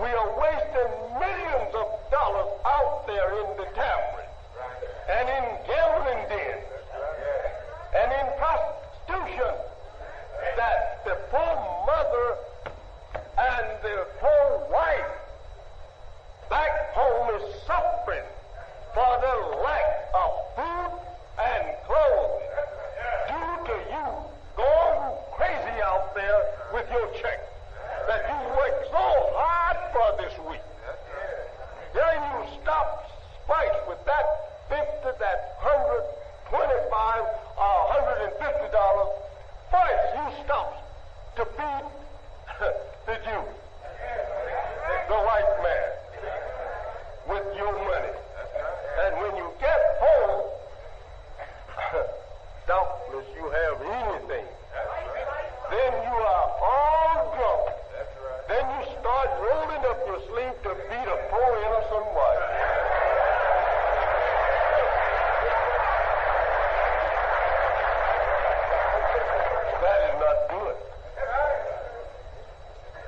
We are wasting millions of dollars out there in the tavern and in gambling dens and in prostitution that the poor mother and the poor wife back home is suffering for the lack of food and clothes due to you going crazy out there with your check that you worked so hard for this week. Then you stop twice with that 50, that 125 or $150. First, you stop to feed the Jew, the white man, with your money. And when you get home, doubtless you have anything. Then you are all drunk. Then you start rolling up your sleeve to beat a poor innocent wife. That is not good.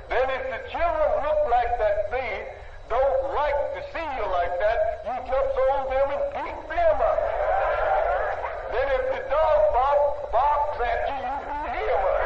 Then if the children look like that they don't like to see you like that, you jump on them and beat them up. Then if the dog barks at you, you beat him up.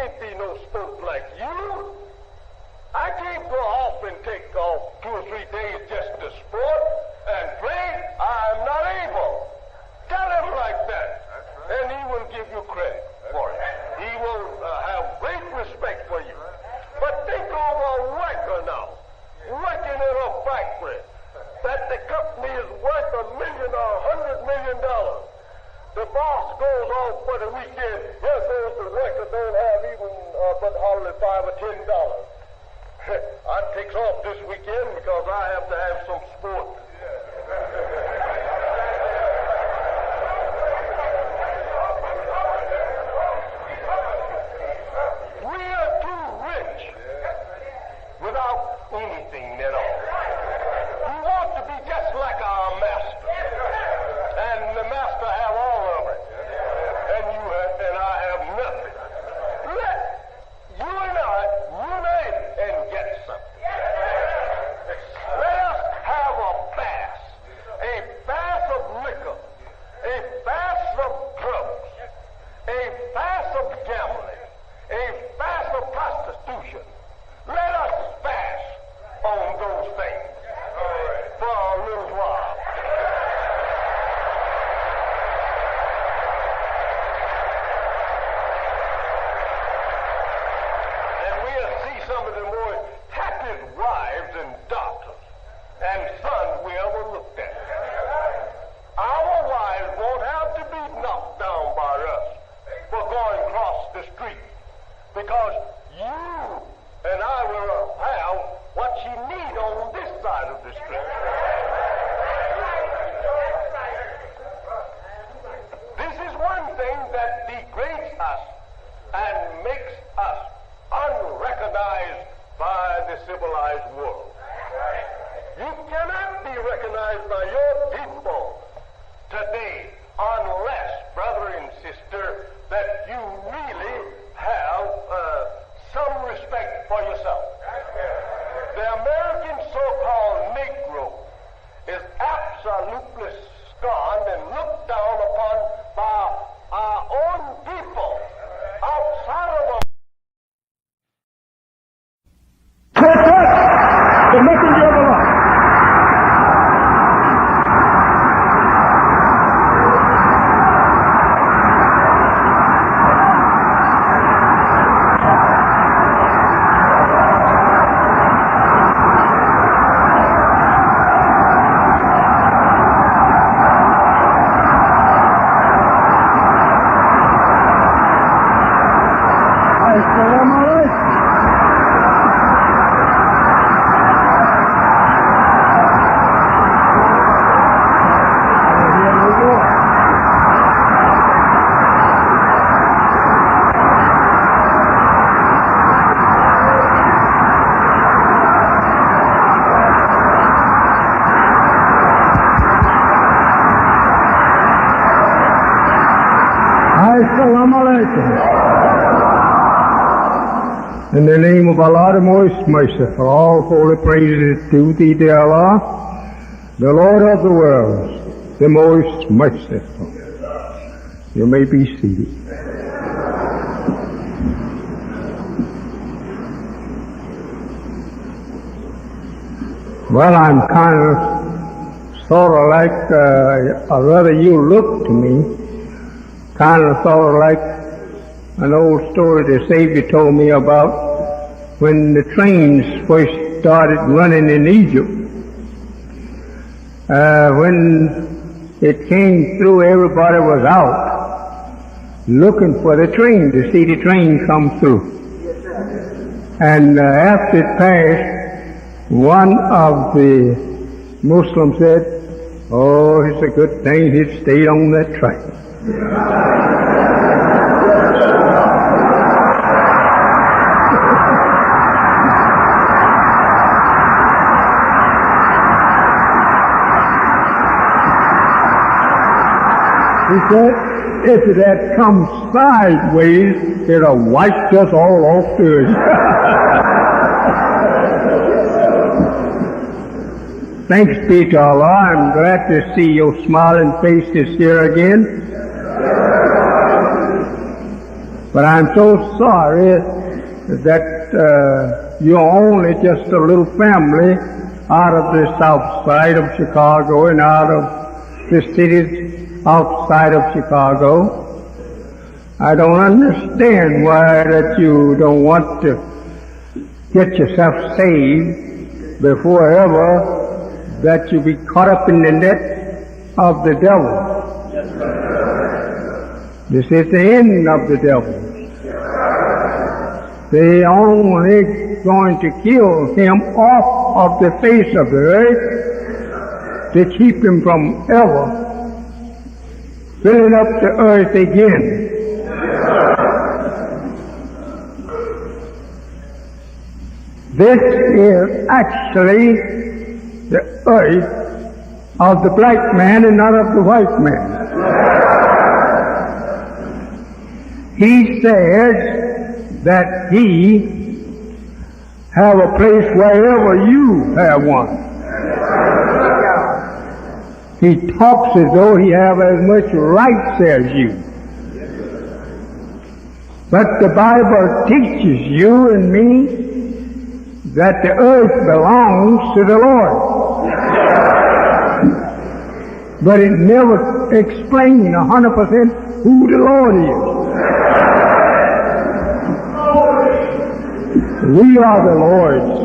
can't be no sport like you. I can't go off and take off 2 or 3 days just to sport and play. I'm not able. Tell him like that, and he will give you credit for it. He will have great respect for you. But think of a worker now, working in a factory, that the company is worth $1 million or $100 million. The boss goes off for the weekend. Here goes the worker, don't have even but hardly $5 or $10. I takes off this weekend because I have to have some sport. We are too rich without anything at all. We want to be just like our master, and the master have all of it, and you have, and I have nothing. Let you and I unite and get something. Let us have a fast of liquor, a fast of drugs, a fast of gambling, a fast of prostitution. Let us fast on those things for a little while. And we'll see some of the more happiest wives and daughters and sons we ever looked at. Our wives won't have to be knocked down by us for going across the street, because you and I will have what she need on this side of the street. This is one thing that degrades us and makes us unrecognized by the civilized world. You cannot be recognized by your people today unless, brother and sister, that you really have some respect for yourself. The American so-called Negro is absolutely scorned and looked down upon by our own people outside of America. The messenger of Allah. Assalamu alaikum. Assalamu alaikum. In the name of Allah, the most merciful, all holy praises due thee, dear Allah, the Lord of the worlds, the most merciful. You may be seated. Well, I'm kind of sort of like, or rather you look to me, kind of sort of like an old story the Savior told me about when the trains first started running in Egypt. When it came through, everybody was out looking for the train, to see the train come through. And after it passed, one of the Muslims said, "Oh, it's a good thing he stayed on that train." He said, if it had come sideways, it'd have wiped us all off to it. Thanks be to Allah. I'm glad to see your smiling faces here again. But I'm so sorry that you're only just a little family out of the south side of Chicago and out of the cities outside of Chicago. I don't understand why that you don't want to get yourself saved before ever that you be caught up in the net of the devil. This is the end of the devil. They only going to kill him off of the face of the earth to keep him from ever filling up the earth again. This is actually the earth of the black man and not of the white man. He says that he have a place wherever you have one. He talks as though he have as much rights as you. But the Bible teaches you and me that the earth belongs to the Lord. But it never explains 100% who the Lord is. We are the Lord's.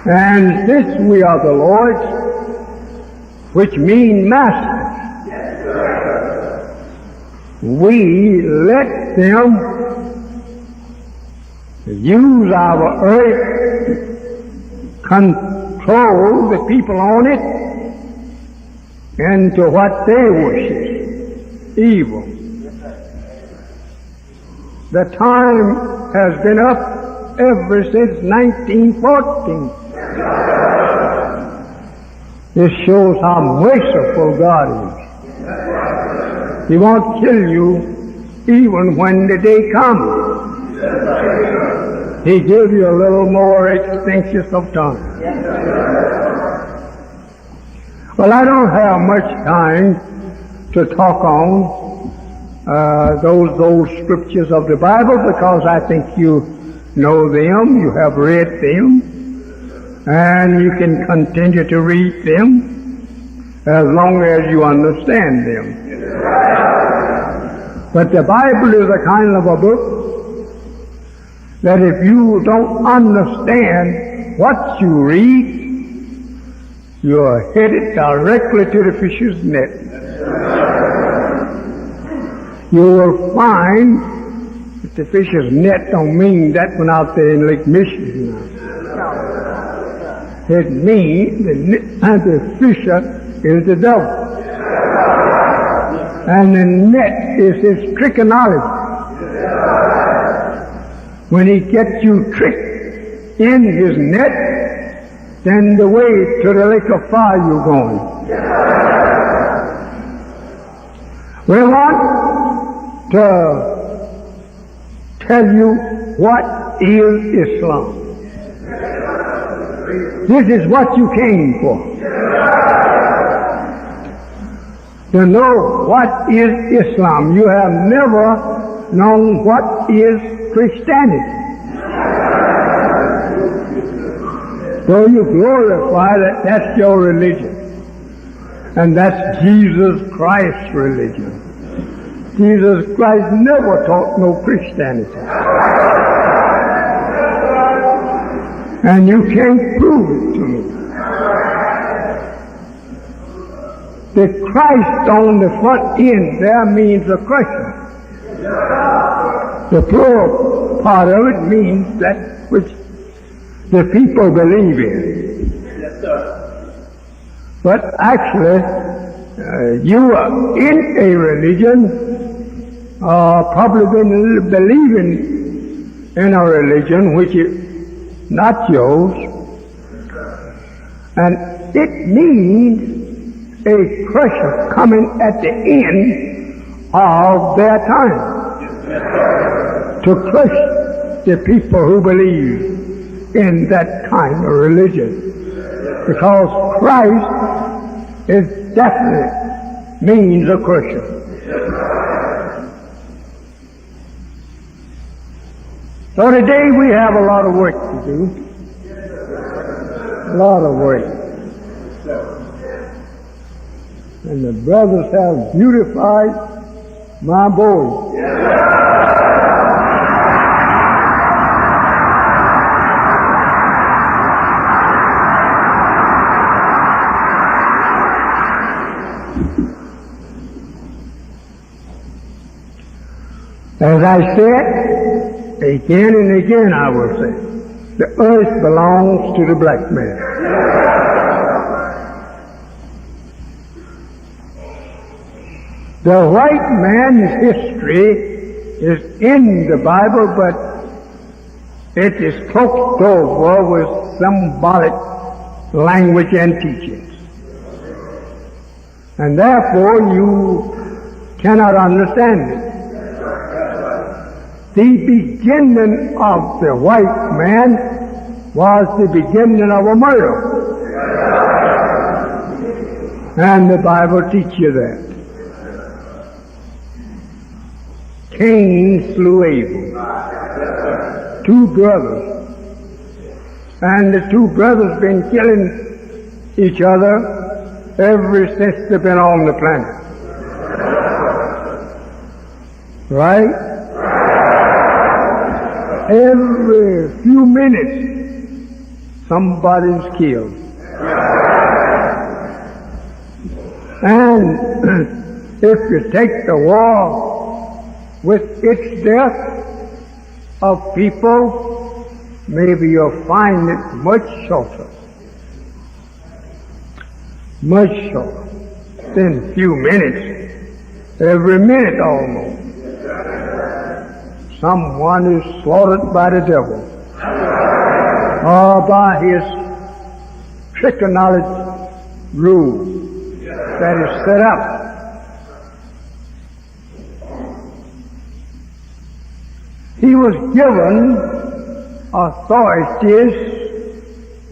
And since we are the Lord's, which mean masters, we let them use our earth, control the people on it into what they worship, evil. The time has been up ever since 1914. This shows how merciful God is. He won't kill you even when the day comes. He gives you a little more extension of time. Well, I don't have much time to talk on those scriptures of the Bible because I think you know them, you have read them, and you can continue to read them as long as you understand them. But the Bible is a kind of a book that if you don't understand what you read, you're headed directly to the fish's net. You will find that the fish's net don't mean that one out there in Lake Michigan. It means the fisher is the devil. And the net is his trichology. When he gets you tricked in his net, then the way to the lake of fire you're going. We want to tell you what is Islam. This is what you came for. To know what is Islam. You have never known what is Christianity. So you glorify that that's your religion. And that's Jesus Christ's religion. Jesus Christ never taught no Christianity. And you can't prove it to me. The Christ on the front end there means a crusher. The plural part of it means that which the people believe in. Yes, sir. But actually, you are in a religion, probably been believing in a religion which is not yours, and it means a crusher coming at the end of their time to crush the people who believe in that kind of religion. Because Christ is definitely means of crushing. So today we have a lot of work to do. A lot of work. And the brothers have beautified my boys. As I said, again and again I will say, the earth belongs to the black man. The white man's history is in the Bible, but it is cloaked over with symbolic language and teachings. And therefore you cannot understand it. The beginning of the white man was the beginning of a murder. And the Bible teaches you that. Cain slew Abel, two brothers. And the two brothers been killing each other ever since they've been on the planet. Right? Every few minutes, somebody's killed. And if you take the war with its death of people, maybe you'll find it much shorter. Much shorter than few minutes. Every minute almost. Someone is slaughtered by the devil, or by his trichinoid rule that is set up. He was given authorities,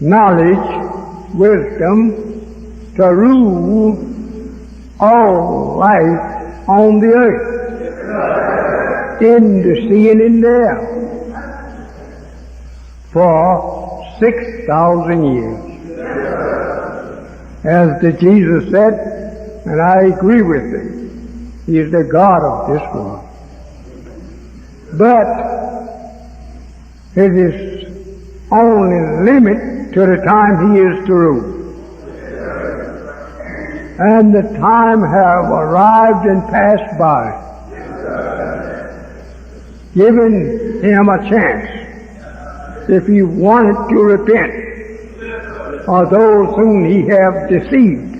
knowledge, wisdom to rule all life on the earth. In the sea and in the air for 6,000 years. As the Jesus said, and I agree with him, he is the God of this world. But it is only limit to the time he is to rule. And the time have arrived and passed by, giving him a chance, if he wanted to repent, or those whom he have deceived,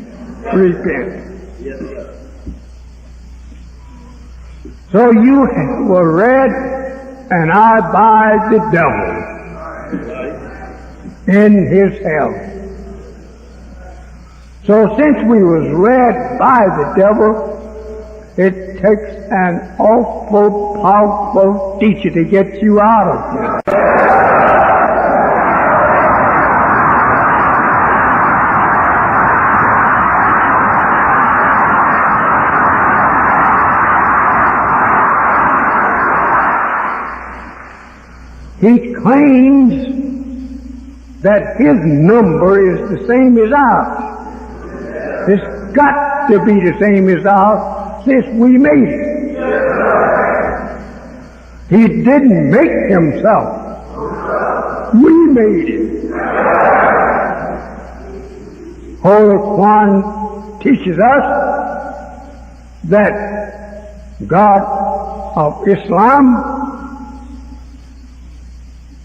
repent. So you were read, and I by the devil in his hell. So since we was read by the devil, it takes an awful, powerful teacher to get you out of here. He claims that his number is the same as ours. It's got to be the same as ours since we made it. He didn't make himself. We made it. Holy Quran teaches us that God of Islam,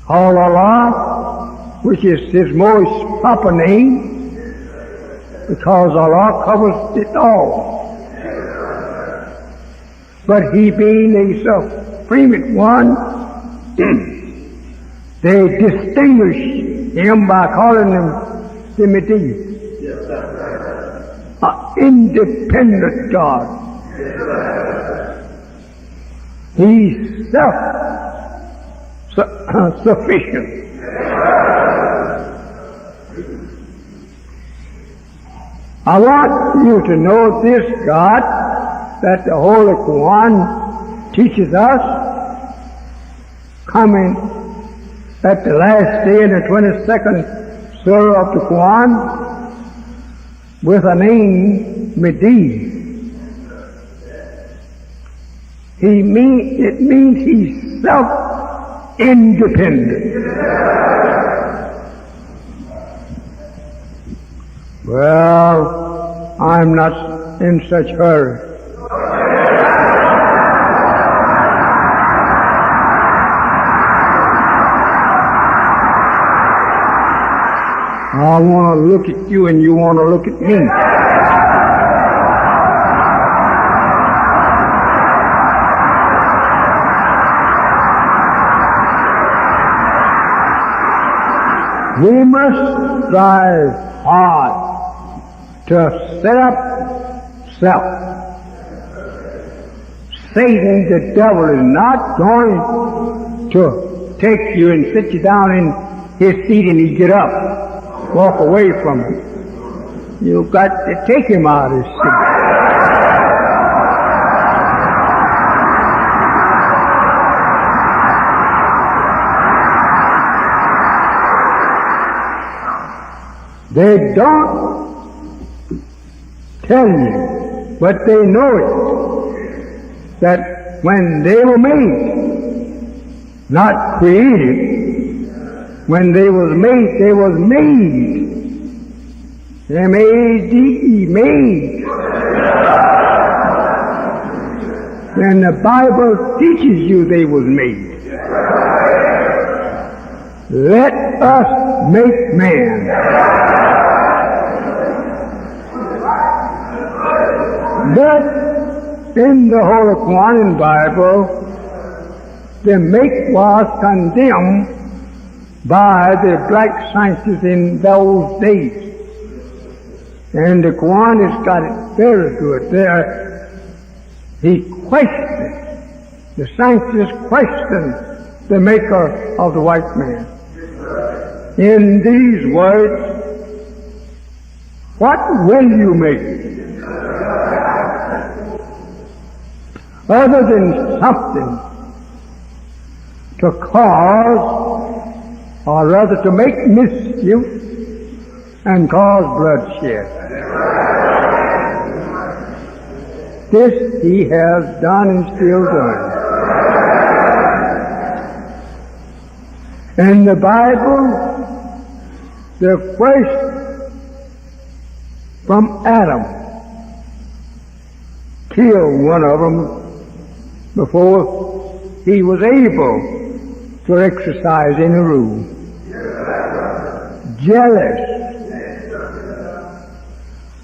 called Allah, which is his most proper name, because Allah covers it all. But he being a supreme one, they distinguish him by calling him the Medina, an independent God. He's sufficient. I want you to know this, God, that the Holy Quran teaches us, coming at the last day in the 22nd surah of the Quran, with a name, Medid. It means he's self-independent. Well, I'm not in such hurry. I want to look at you and you want to look at me. We must strive hard to set up self. Satan, the devil, is not going to take you and sit you down in his seat and he get up, walk away from it. You've got to take him out of his seat. They don't tell you, but they know it, that when they were made, not created, when they was made, M-A-D-E, made. And the Bible teaches you they was made. Let us make man. But in the Holy Quran and Bible, the make was condemned by the black scientists in those days. And the Quran has got it very good there. He questioned, the scientists questioned the maker of the white man. In these words, what will you make? Other than something to cause, or rather to make mischief and cause bloodshed. This he has done and still doing. In the Bible, the first from Adam killed one of them before he was able to exercise any rule. Jealous.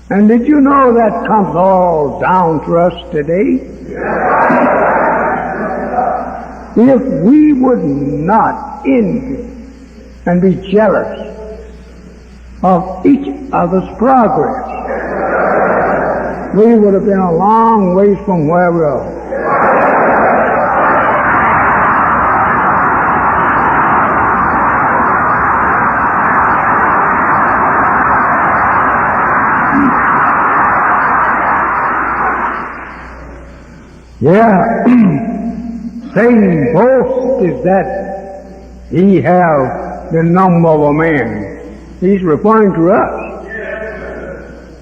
And did you know that comes all down to us today? If we would not envy and be jealous of each other's progress, we would have been a long ways from where we are. Yeah, Satan boasts is that he have the number of a man. He's referring to us.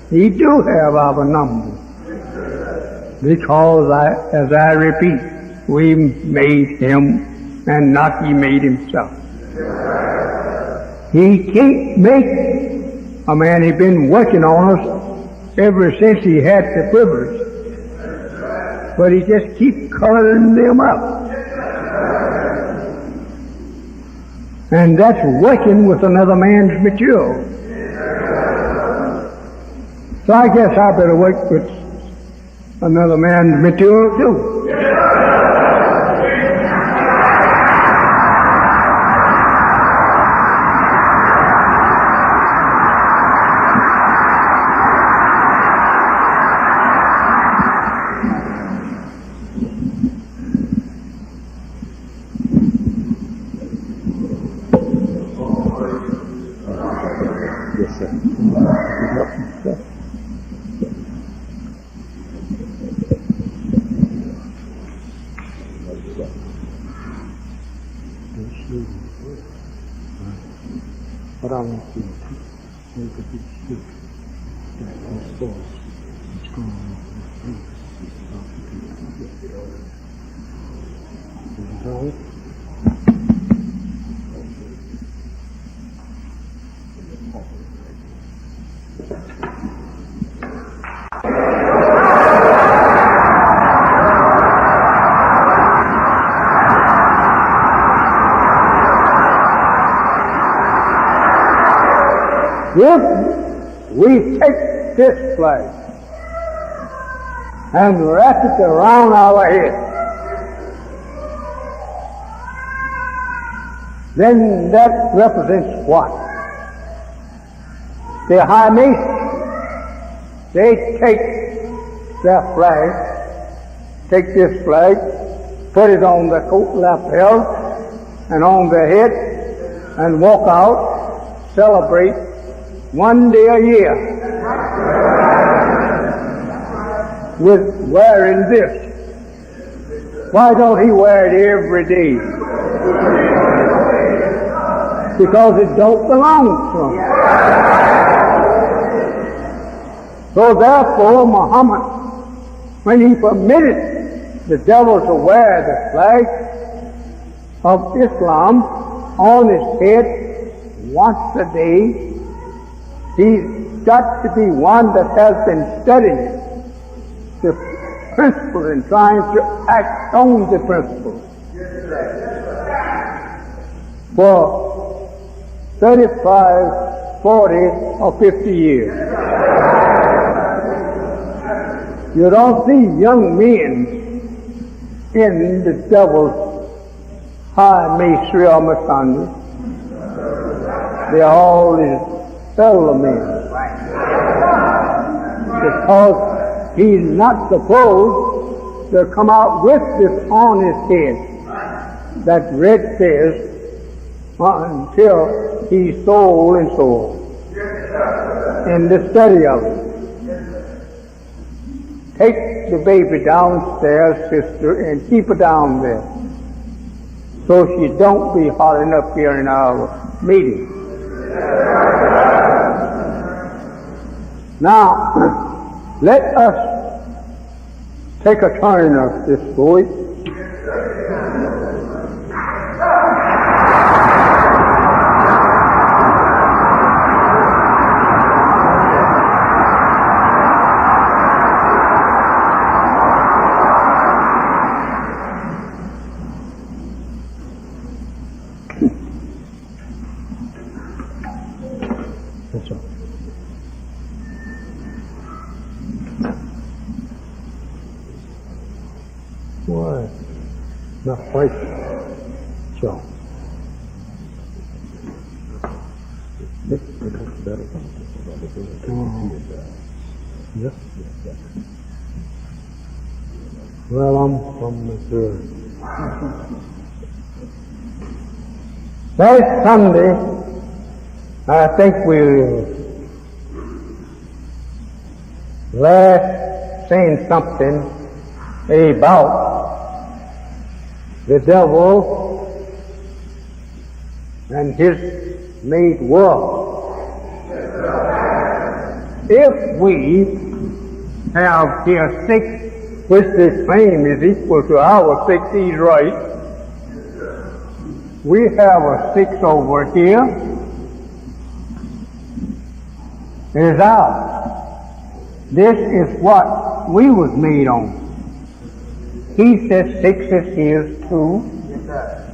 He do have our number. Because, as I repeat, we made him and not he made himself. He can't make a man. He's been working on us ever since he had the privilege. But he just keeps coloring them up. And that's working with another man's material. So I guess I better work with another man's material too. Yes, sir. But I want you to make a big stick that is force and strong and right? If we take this flag and wrap it around our head, then that represents what? The high Masons, they take their flag, take this flag, put it on their coat lapel and on their head, and walk out, celebrate one day a year with wearing this. Why don't he wear it every day? Because it don't belong to him. So therefore, Muhammad, when he permitted the devil to wear the flag of Islam on his head once a day, he's got to be one that has been studying the principle and trying to act on the principle for 35, 40, or 50 years. You don't see young men in the devil's high masonry or masonry. They're all his fellow men. Because he's not supposed to come out with this on his head, that red fez, until he's soul and soul in the study of it. Take the baby downstairs, sister, and keep her down there, so she don't be hollering up here in our meeting. Now, let us take a turn of this voice. Why? Not quite so. Yes. Well, I'm from Missouri. Last Sunday, I think we last saying something about the devil and his made world. If we have here 6, which they claim is equal to our 6, he's right. We have a 6 over here. Is ours. This is what we was made on. He says 6 is his too.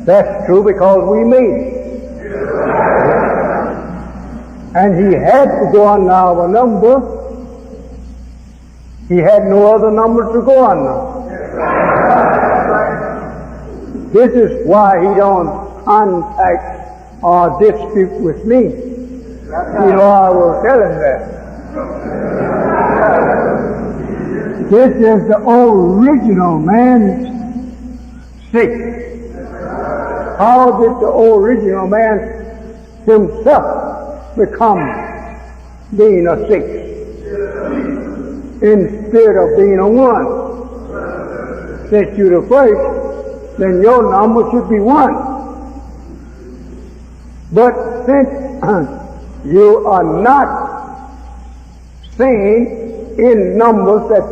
That's true because we made it. And he had to go on our number. He had no other number to go on now. This is why he don't contact or dispute with me. You know, I will tell him that. This is the original man's 6. How did the original man himself become being a 6 instead of being a 1. Since you're the first, then your number should be 1. But since you are not saying in numbers that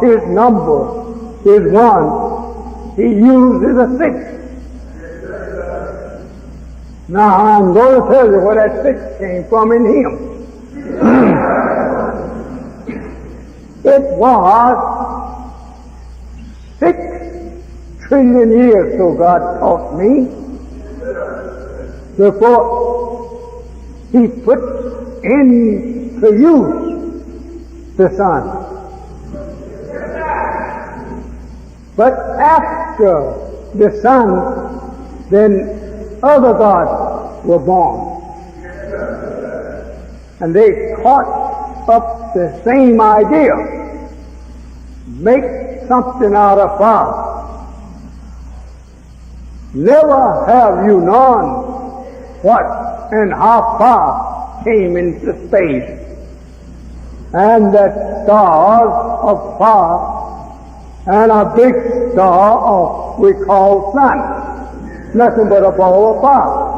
his number is 1, he uses a 6. Now I'm going to tell you where that 6 came from in him. It was 6 trillion years, so God taught me, before he put into use the sun. But after the sun, then other gods were born. And they caught up the same idea. Make something out of fire. Never have you known what and how far came into space. And that stars of fire and a big star of we call sun. Nothing but a ball of fire.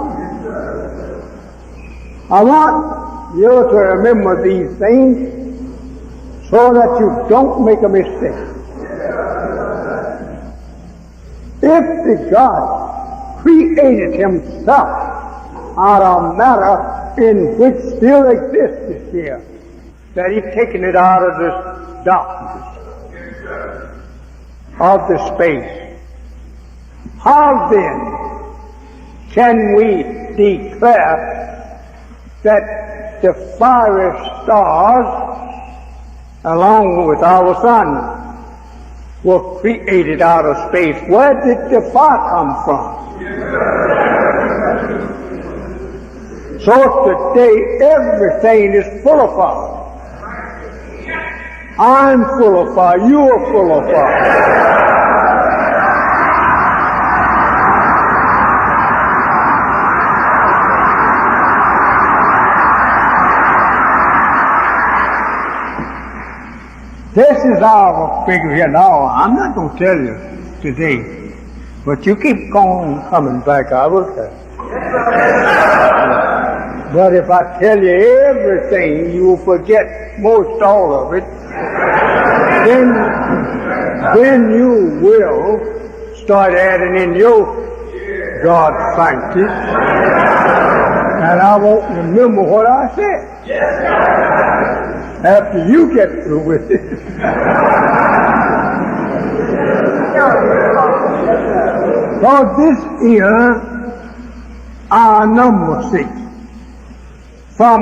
I want you to remember these things so that you don't make a mistake. If the God created himself out of matter in which still exists here, that he's taken it out of this darkness of the space, how then can we declare that the fiery stars, along with our sun, were created out of space? Where did the fire come from? So today everything is full of fire. I'm full of fire, you are full of fire. This is our figure here now. I'm not going to tell you today, but you keep on coming back, I will tell you. But if I tell you everything, you will forget most all of it. Then you will start adding in your God sanctity, and I won't remember what I said after you get through with it. So this is our number 6. From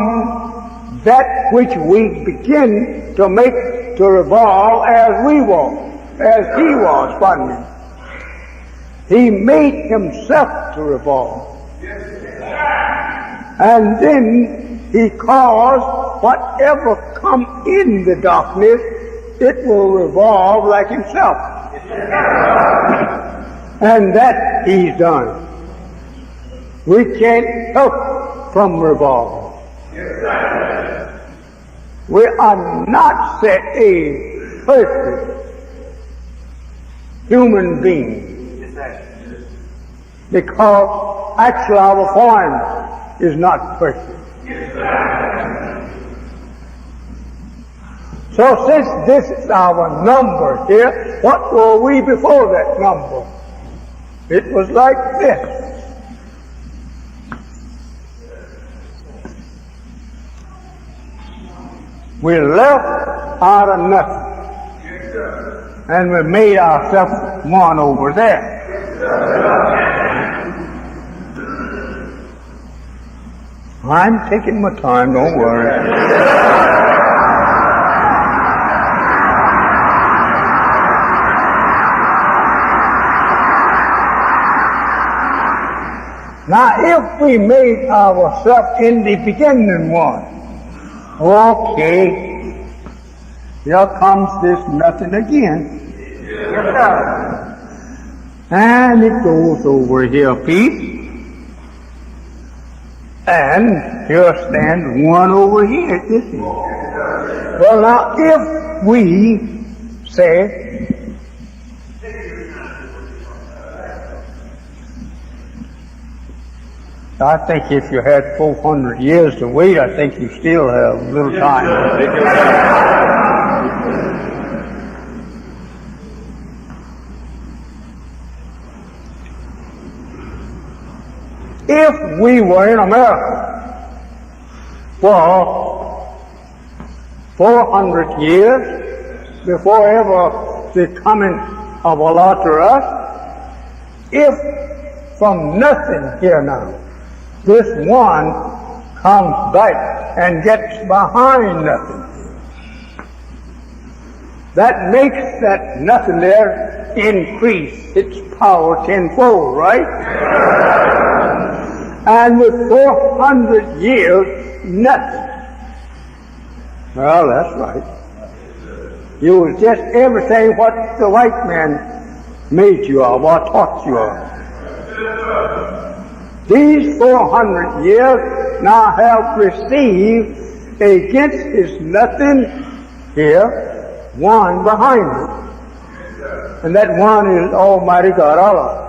that which we begin to make to revolve as he was, pardon me. He made himself to revolve. And then he caused whatever come in the darkness, it will revolve like himself. And that he's done. We can't help from revolving. We are not set a perfect human being. Because actually our form is not perfect. So since this is our number here, what were we before that number? It was like this. We left out of nothing. And we made ourselves one over there. I'm taking my time, don't worry. Now, if we made ourselves in the beginning one, okay, here comes this nothing again. And it goes over here a piece. And here stands one over here at this end. Well, now, if we say, I think if you had 400 years to wait, I think you still have a little time. If we were in America for 400 years before ever the coming of Allah to us, if from nothing here now, this one comes back and gets behind nothing, that makes that nothing there increase its power tenfold, right? And with 400 years, nothing. Well, that's right. You was just everything what the white man made you of or taught you of. These 400 years now have received against his nothing here, one behind it. And that one is Almighty God Allah.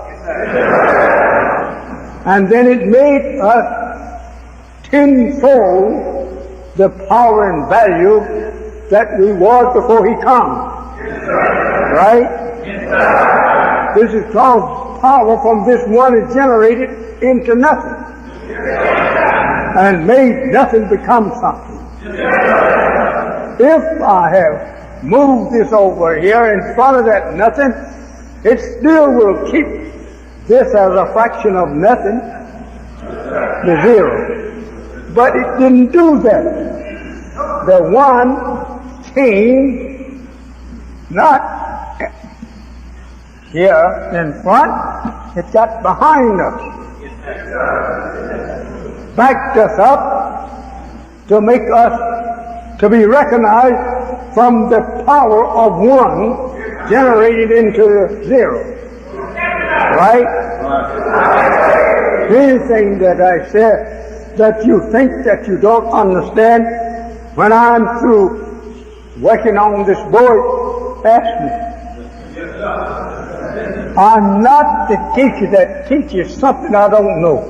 And then it made us tenfold the power and value that we was before he come. Right? This is called power from this one is generated into nothing. And made nothing become something. If I have moved this over here in front of that nothing, it still will keep this as a fraction of nothing, the zero. But it didn't do that. The one came not here in front, it got behind us. Backed us up to make us to be recognized from the power of one generated into zero. Right? Anything that I said that you think that you don't understand, when I'm through working on this board, ask me. I'm not the teacher that teaches something I don't know.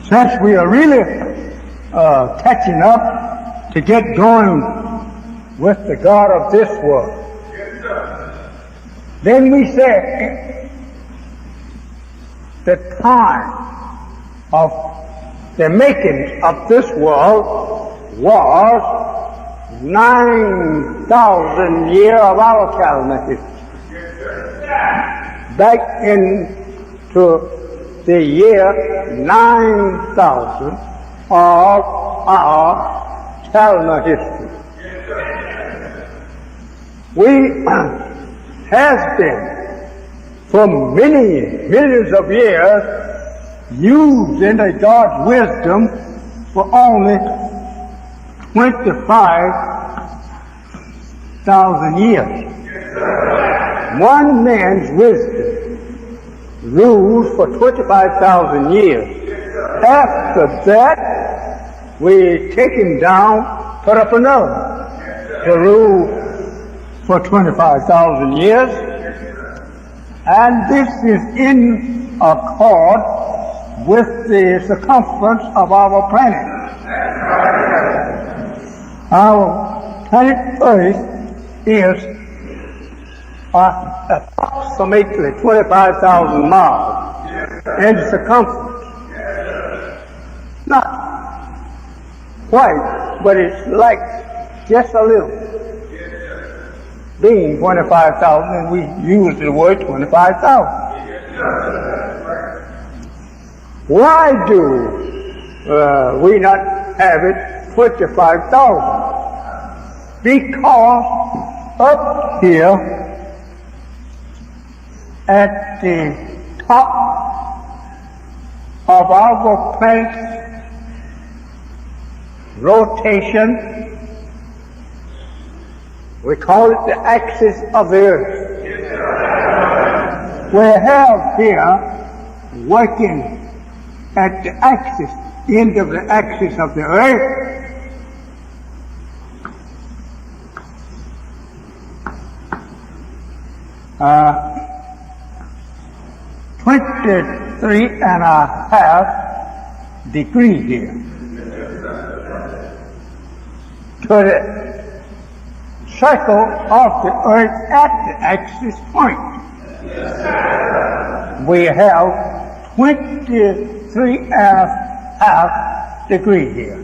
Since we are really catching up to get going with the God of this world, then we say the time of the making of this world was 9,000 years of our calendar history. Back into the year 9,000 of our calendar history. We has been for many millions of years used into God's wisdom for only 25,000 years. One man's wisdom ruled for 25,000 years. After that, we take him down, put up another to rule for 25,000 years. And this is in accord with the circumference of our planet. Our planet Earth is approximately 25,000 miles in circumference. Not quite, but it's like just a little. Being 25,000, and we use the word 25,000. Why do we not have it 25,000? Because up here at the top of our planet's rotation. We call it the axis of the earth. We have here, working at the axis, end of the axis of the earth, 23.5 degrees here to the circle of the earth at the axis point. We have 23.5 degrees here.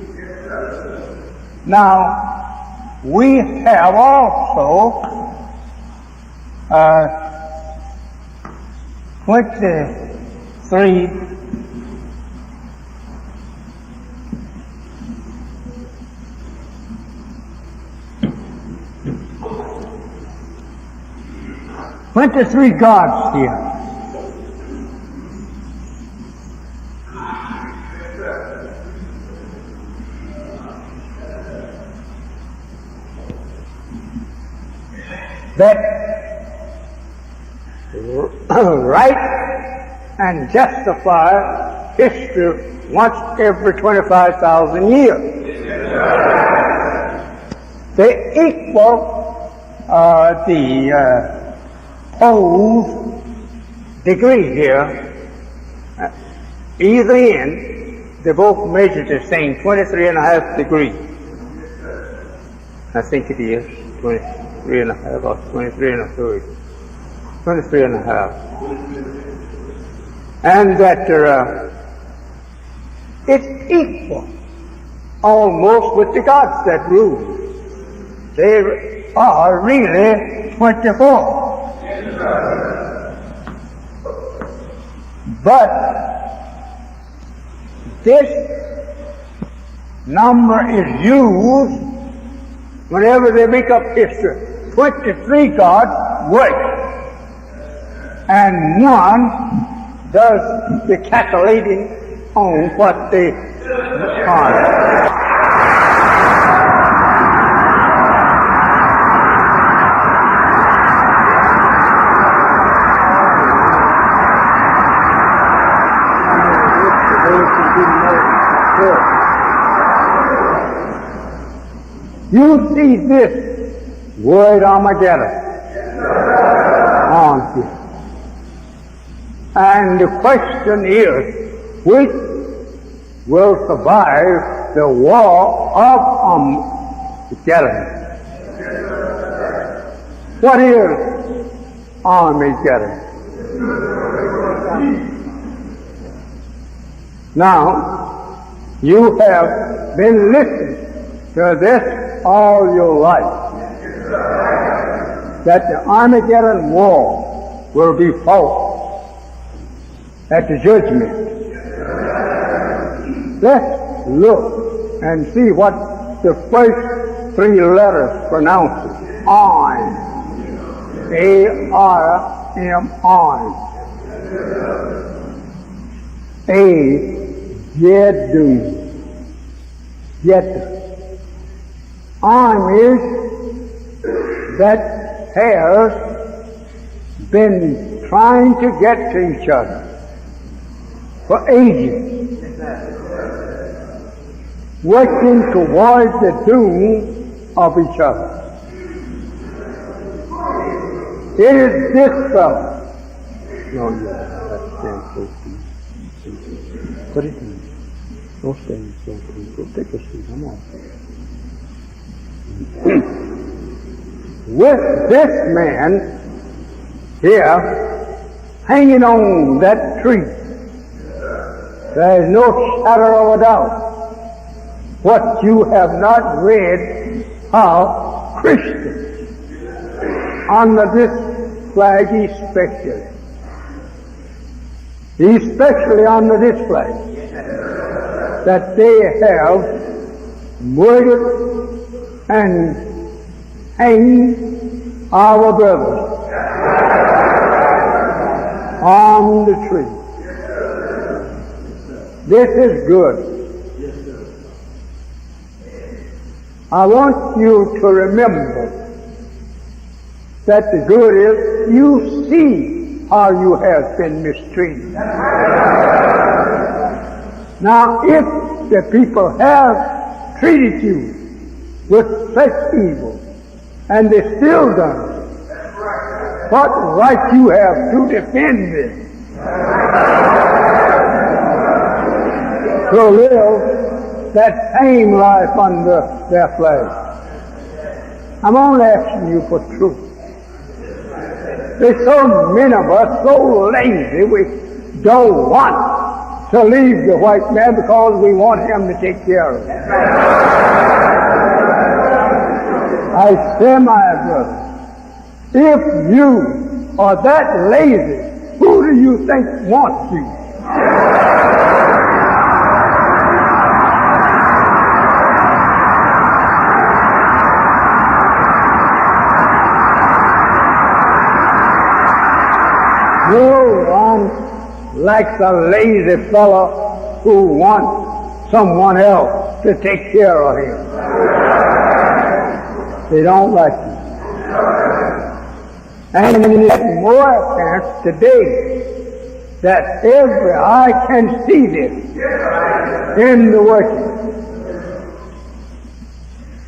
Now, we have also 23 gods here. That write and justify history once every 25,000 years. They equal the poles degree here. Either end, they both measure the same, 23.5 degrees. I think it is 23.5 or 23.5. 23.5. And that it's equal almost with the gods that rule. They are really 24. But this number is used whenever they make up history. 23 gods work, and one does the calculating on what they are. You see this word Armageddon on here. And the question is, which will survive the war of Armageddon? What is Armageddon? Now, you have been listening to this all your life, that the Armageddon war will be fought at the judgment. Let's look and see what the first three letters pronounce. On. A-R-M, on. A-Yedum. Yedum. Armies that have been trying to get to each other for ages, working towards the doom of each other. It is this fellow. No, that's stand close to you. Put it in. Don't stand so close. Go take a seat. Come on. With this man here hanging on that tree, there is no shadow of a doubt what you have not read how Christians under this flag especially under this flag, that they have murdered and hanged our brothers. on the tree. This is good. I want you to remember that the good is you see how you have been mistreated. Now, if the people have treated you with such evil, and they still done it, what right you have to defend them? To live that same life under their flag. I'm only asking you for truth. There's so many of us so lazy we don't want to leave the white man because we want him to take care of it. I say, my brother, if you are that lazy, who do you think wants you? No one likes a lazy fellow who wants someone else to take care of him. They don't like it. And it's more apparent today that every eye can see this in the working.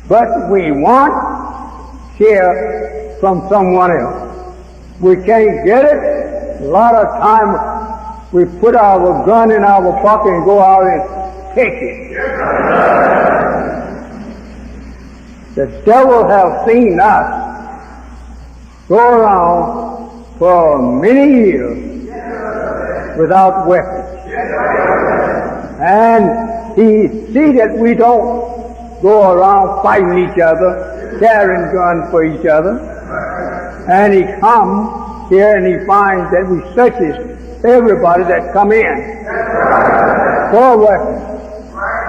But we want to hear from someone else. We can't get it. A lot of time we put our gun in our pocket and go out and take it. The devil has seen us go around for many years without weapons. And he sees that we don't go around fighting each other, carrying guns for each other. And he comes here and he finds that we searches everybody that come in for weapons.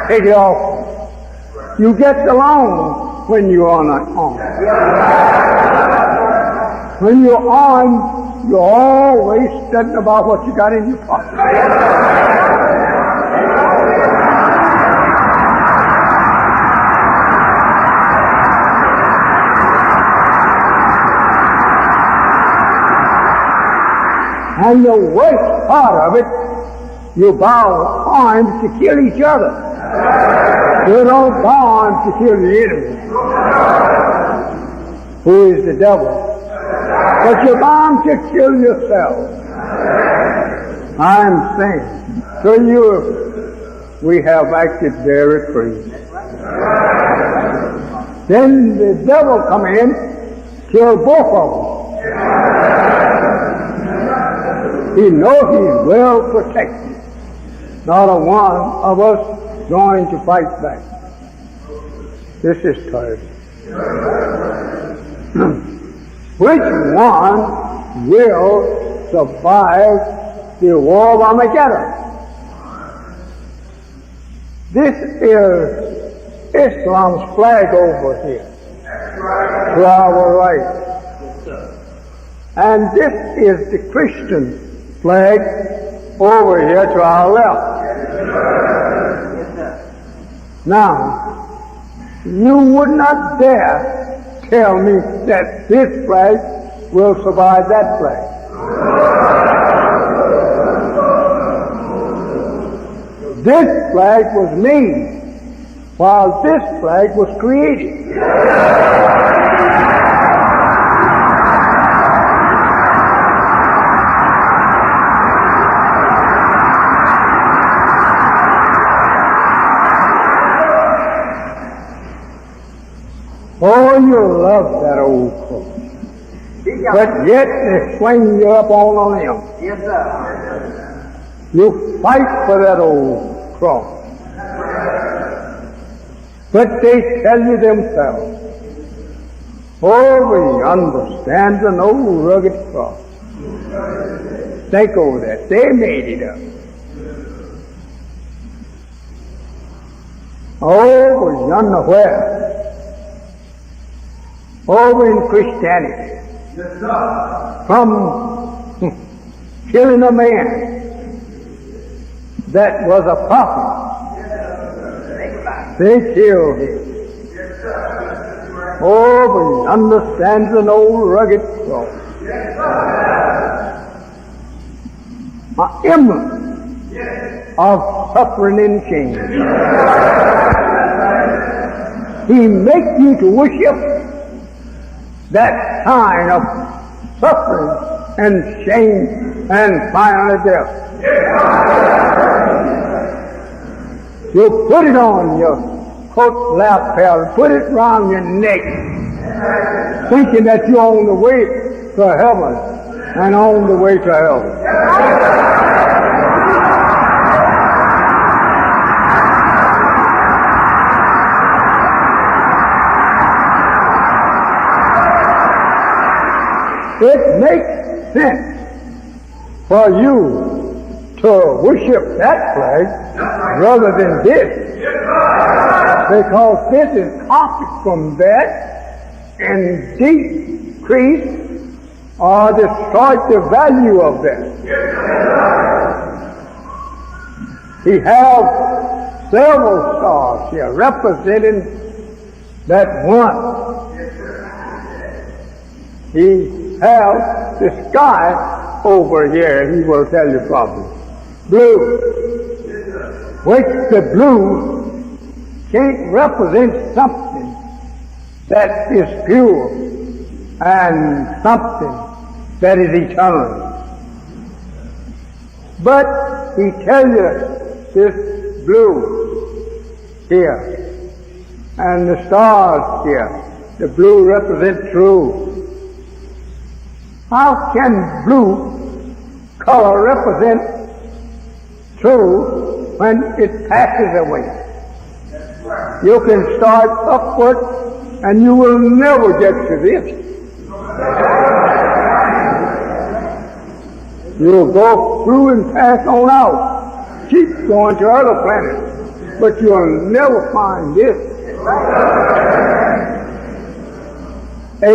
Take it off. You get along when you're on. When you're on, you're always studying about what you got in your pocket. And the worst part of it, you bow arms to kill each other. You don't bow arms to kill the enemy, who is the devil. But you're bound to kill yourself. I'm saying to you, we have acted very free. Then the devil come in, kill both of them. He knows he's well protected. Not a one of us going to fight back. This is terrible. Which one will survive the war of Armageddon? This is Islam's flag over here, to our right. And this is the Christian flag over here to our left. Now, you would not dare tell me that this flag will survive that flag. This flag was made while this flag was created. Oh, you love that old cross. But yet they swing you up on a limb. Yes, sir. You fight for that old cross. But they tell you themselves, oh, we understand an old rugged cross. Think over that. They made it up. Over yonder where? Over in Christianity. From killing a man that was a prophet. They killed him. Oh, but he understands an old rugged cross. An emblem of suffering and shame. He makes you to worship that sign of suffering and shame and finally death. You put it on your coat lapel, put it around your neck, thinking that you're on the way to heaven and on the way to hell. It makes sense for you to worship that flag rather than this, because this is copied from that and decrease or destroy the value of that. He has several stars here representing that one. He has the sky over here, he will tell you probably. Blue, which the blue can't represent something that is pure and something that is eternal. But he tells you this blue here and the stars here. The blue represents true. How can blue color represent true when it passes away? You can start upward and you will never get to this. You'll go through and pass on out, keep going to other planets, but you'll never find this. A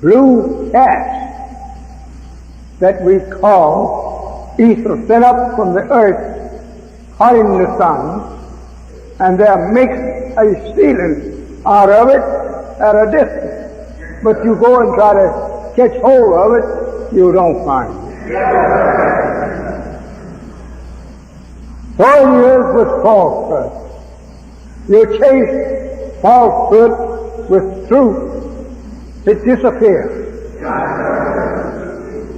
blue cats that we call ether sent up from the earth, caught in the sun, and they make a ceiling out of it at a distance. But you go and try to catch hold of it, you don't find it. So it is with falsehood. You chase falsehood with truth, it disappears.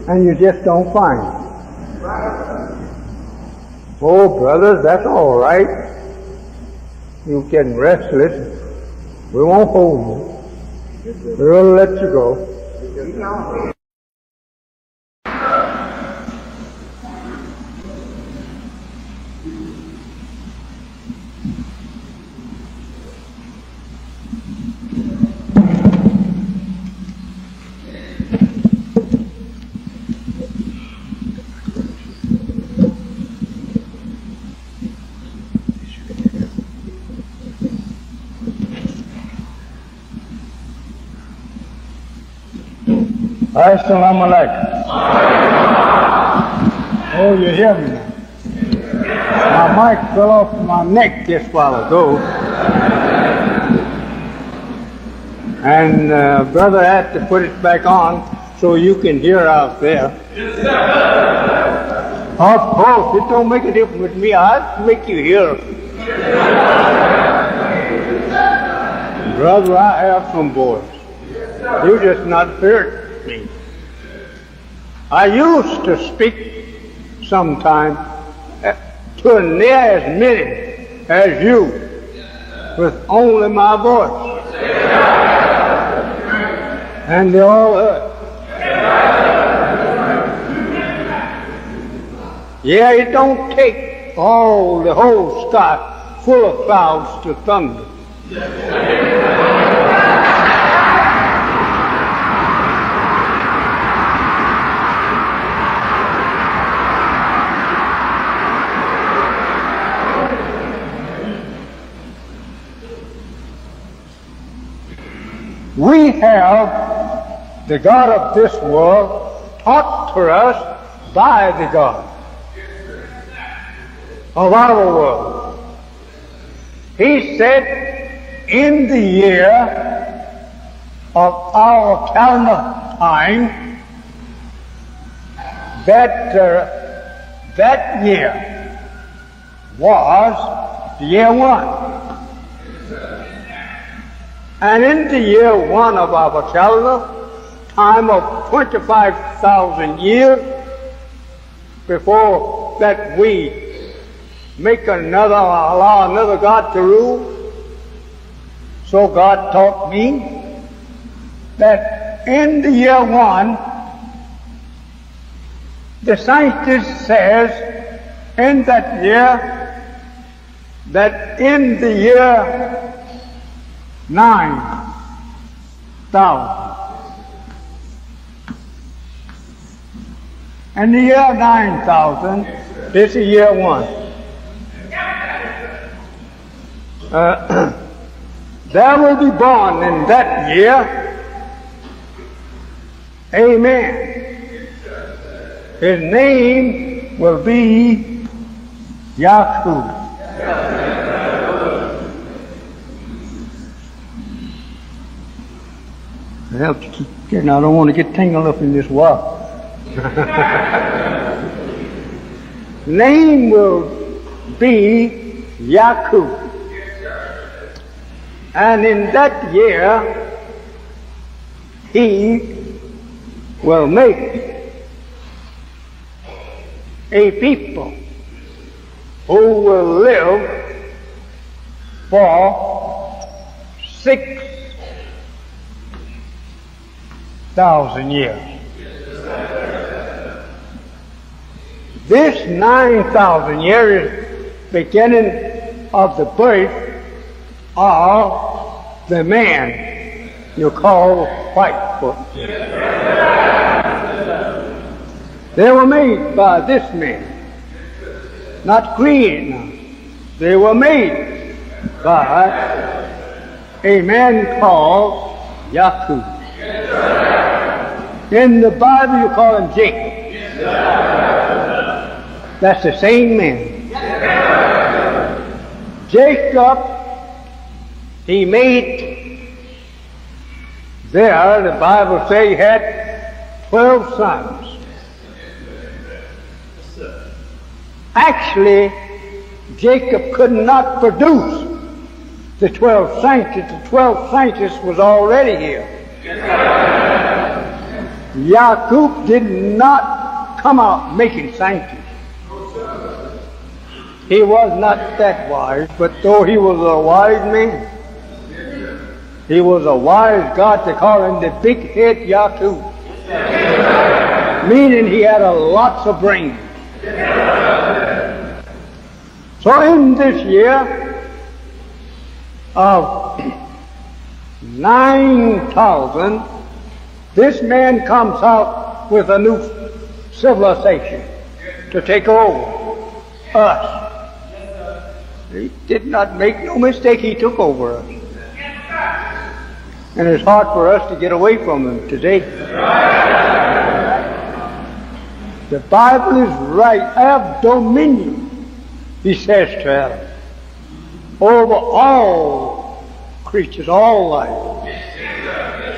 And you just don't find it. Oh, brothers, that's all right. You're getting restless. We won't hold you. We'll let you go. Assalamu alaikum. Oh, you hear me now? My mic fell off my neck just a while ago. And brother had to put it back on so you can hear out there. Of course, it don't make a difference with me. I'll make you hear. Brother, I have some boys. You just not heard me. I used to speak sometime to near as many as you with only my voice. And they all heard. Yeah, it don't take the whole sky full of clouds to thunder. We have the God of this world taught for us by the God of our world. He said, in the year of our calendar time, that year was the year 1. And in the year 1 of our calendar, time of 25,000 years, before that we allow another God to rule. So God taught me that in the year 1, the scientist says in that year, that in the year 9,000, in the year 9,000, this is year 1. There will be born in that year a man. His name will be Yacub. I have to keep getting, I don't want to get tangled up in this wire. Name will be Yacub. And in that year, he will make a people who will live for 6,000 years. This 9,000 years is beginning of the birth of the man you call Whitefoot. They were made by this man, not created now. They were made by a man called Yacub. In the Bible you call him Jacob. That's the same man. Jacob, he made there, the Bible says he had 12 sons. Actually, Jacob could not produce the 12 scientists. The 12 scientists was already here. Yacub did not come out making scientists. He was not that wise, but though he was a wise man, he was a wise God. They call him the big head Yacub, meaning he had a lots of brains. So in this year of 9,000, this man comes out with a new civilization to take over us. He did not make no mistake, he took over us. And it's hard for us to get away from him today. The Bible is right. I have dominion, he says to Adam, over all creatures, all life.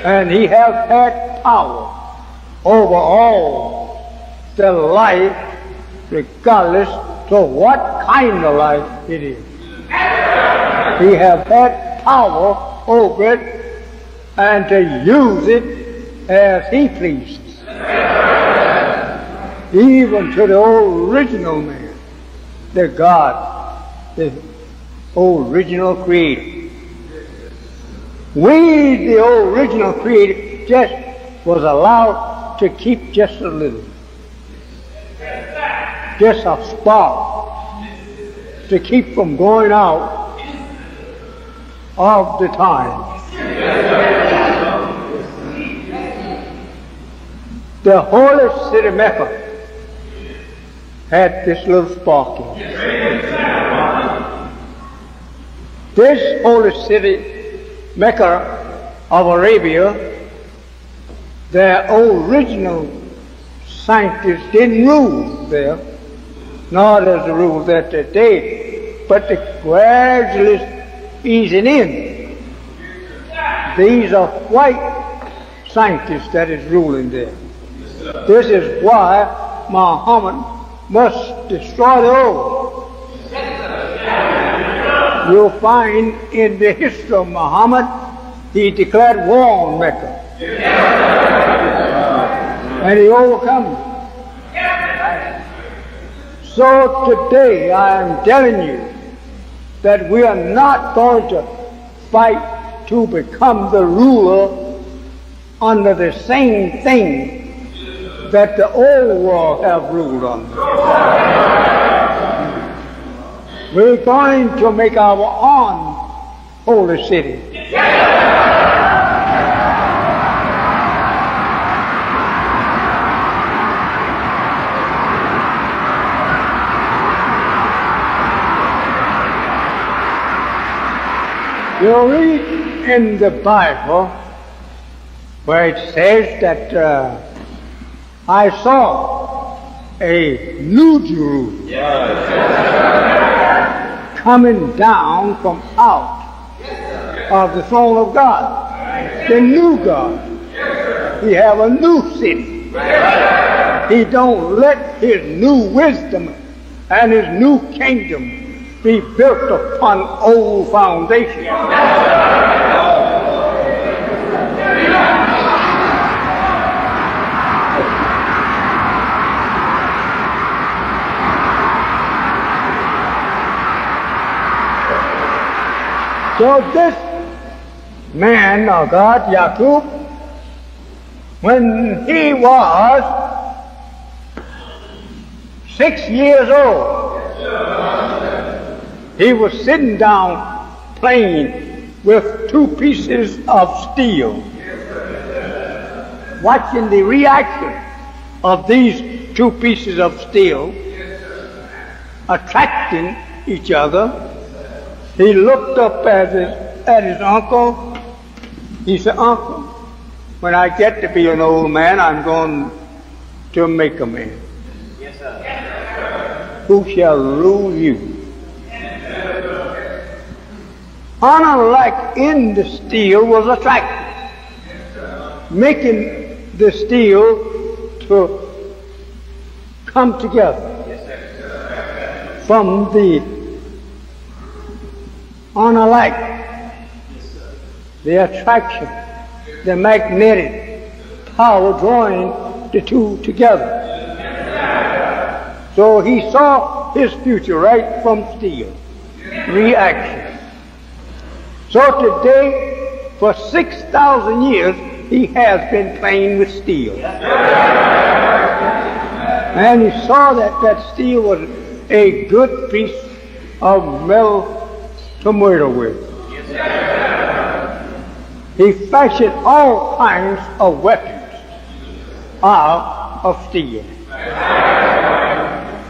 And he has had power over all the life, regardless of what kind of life it is. He has had power over it and to use it as he pleases. Even to the original man, the God, the original creator. We, the original creator, just was allowed to keep just a little. Just a spark to keep from going out of the time. The holy city Mecca had this little spark in it. This holy city Mecca of Arabia, their original scientists didn't rule there, nor does the rule there today, but the gradually easing in. These are white scientists that is ruling there. This is why Muhammad must destroy the old. You'll find in the history of Muhammad, he declared war on Mecca. And he overcome it. So today I am telling you that we are not going to fight to become the ruler under the same thing that the old world have ruled under. We're going to make our own holy city. You read in the Bible where it says that I saw a new Jerusalem coming down from out of the throne of God, the new God. He have a new city. He don't let his new wisdom and his new kingdom be built upon old foundations. So this man of God, Yacub, when he was 6 years old, he was sitting down playing with 2 pieces of steel, watching the reaction of these 2 pieces of steel attracting each other. He looked up at his uncle. He said, "Uncle, when I get to be an old man, I'm going to make a man. Yes, sir. Who shall rule you?" Unlike in the steel was attractive, making the steel to come together from the unlike, the attraction, the magnetic power drawing the 2 together. So he saw his future right from steel, reaction. So today, for 6,000 years, he has been playing with steel. And he saw that steel was a good piece of metal to murder with. He fashioned all kinds of weapons out of steel.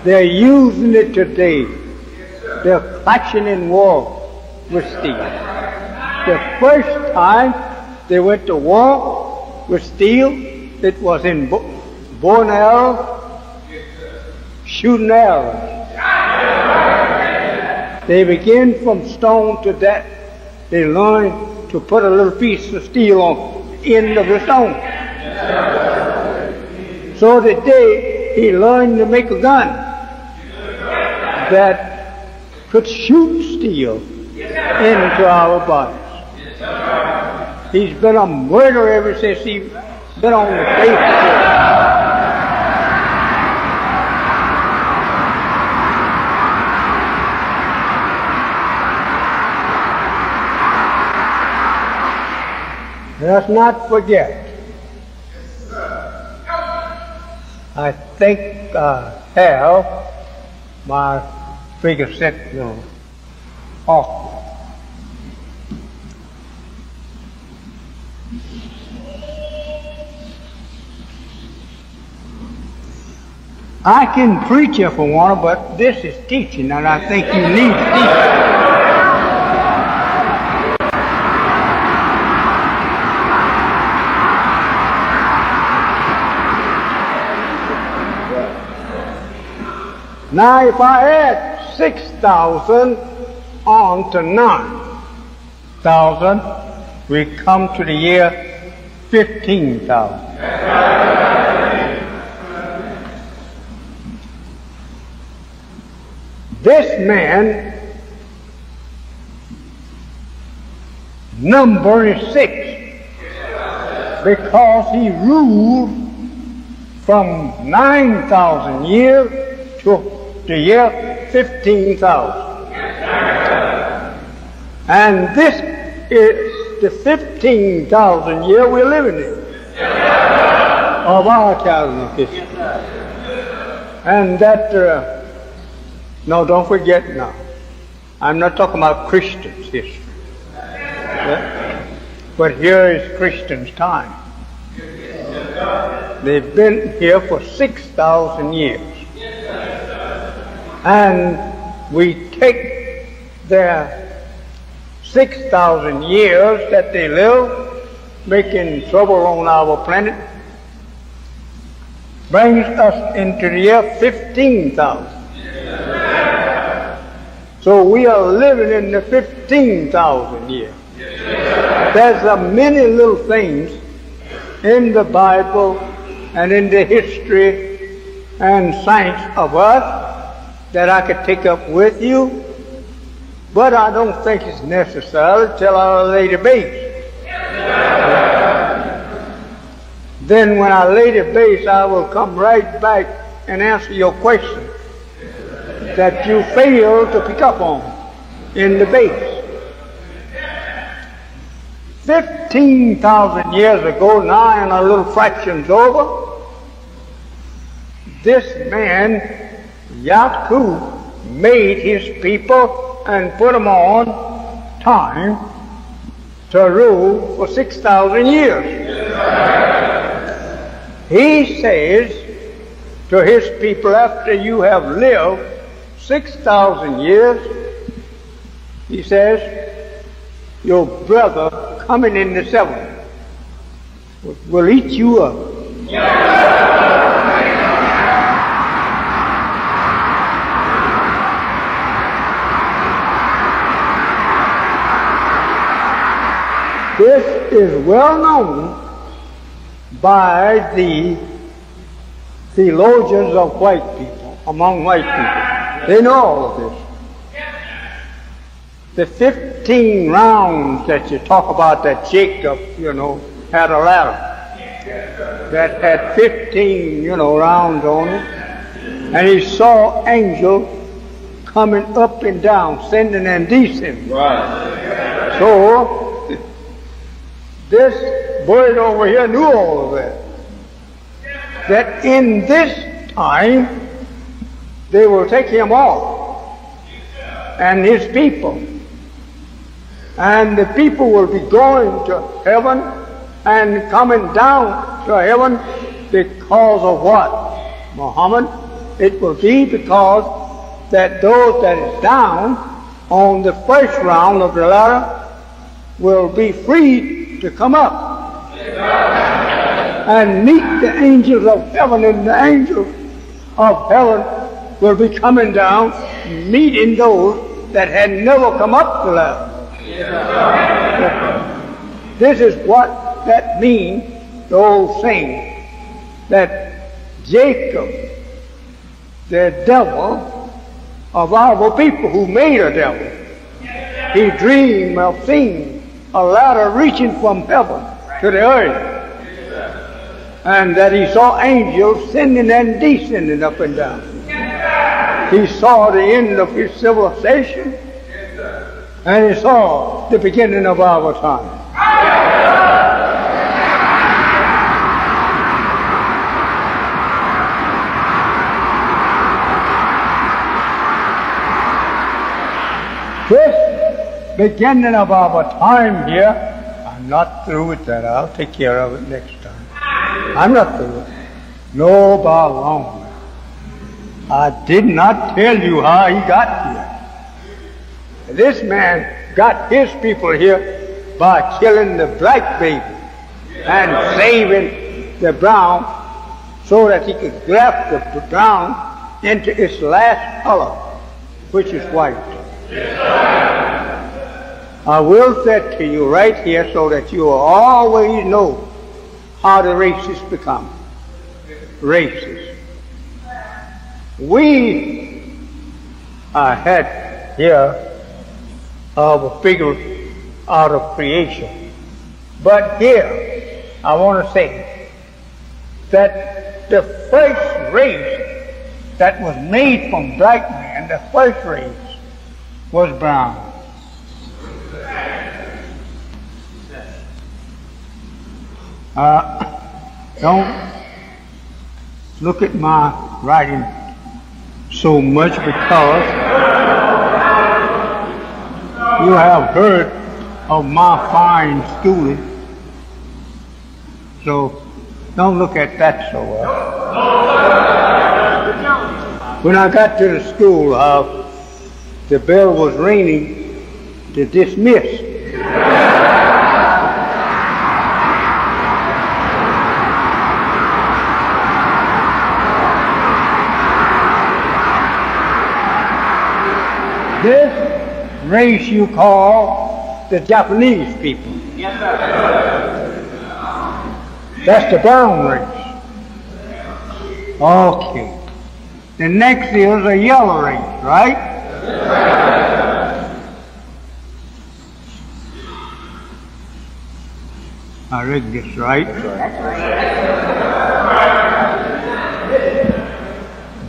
They're using it today. They're clashing in war with steel. The first time they went to war with steel, it was in bow and arrow, shooting arrows. They begin from stone to that. They learn to put a little piece of steel on the end of the stone. So today he learned to make a gun that could shoot steel into our bodies. He's been a murderer ever since he's been on the face of the earth. Let's not forget. I think I have my figure set off. I can preach if I want to, but this is teaching, and I think you need teaching. Now if I add 6,000 on to 9,000, we come to the year 15,000. This man, number is 6, because he ruled from 9,000 years to the year 15,000. And this is the 15,000 year we're living in of our calendar history. And that, no, don't forget now, I'm not talking about Christians' history. Yeah? But here is Christians' time. They've been here for 6,000 years. And we take their 6,000 years that they live, making trouble on our planet, brings us into the year 15,000. So we are living in the 15,000 year. There's many little things in the Bible and in the history and science of us that I could take up with you, but I don't think it's necessary till I lay the base. Then when I lay the base, I will come right back and answer your question that you failed to pick up on in the base. 15,000 years ago, now and a little fraction's over, this man, Yacub, made his people and put them on time to rule for 6,000 years. He says to his people, after you have lived 6,000 years, he says, your brother coming in the 7th will eat you up. This is well known by the theologians of white people, among white people. They know all of this. The 15 rounds that you talk about that Jacob, had a ladder that had 15, rounds on it. And he saw angels coming up and down, sending and descending. Right. So, this bird over here knew all of that. That in this time, they will take him off and his people. And the people will be going to heaven and coming down to heaven because of what? Muhammad? It will be because that those that is down on the first round of the ladder will be freed to come up and meet the angels of heaven, and the angels of heaven will be coming down, meeting those that had never come up the ladder. This is what that means, the old saying, that Jacob, the devil of our people who made a devil, he dreamed of seeing a ladder reaching from heaven to the earth, and that he saw angels sending and descending up and down. He saw the end of his civilization, and he saw the beginning of our time. This beginning of our time here, I'm not through with that. I'll take care of it next time. I'm not through with it. No, by long. I did not tell you how he got here. This man got his people here by killing the black baby and saving the brown so that he could graft the brown into its last color, which is white. I will say to you right here so that you will always know how the races become. Races. We had here of a figure out of creation. But here, I want to say that the first race that was made from black man, the first race, was brown. Don't look at my writing so much because you have heard of my fine schooling. So don't look at that so well. When I got to the school, the bell was ringing to dismiss. This race you call the Japanese people. Yes, sir. That's the brown race. Okay. The next is a yellow race, right? I read this right.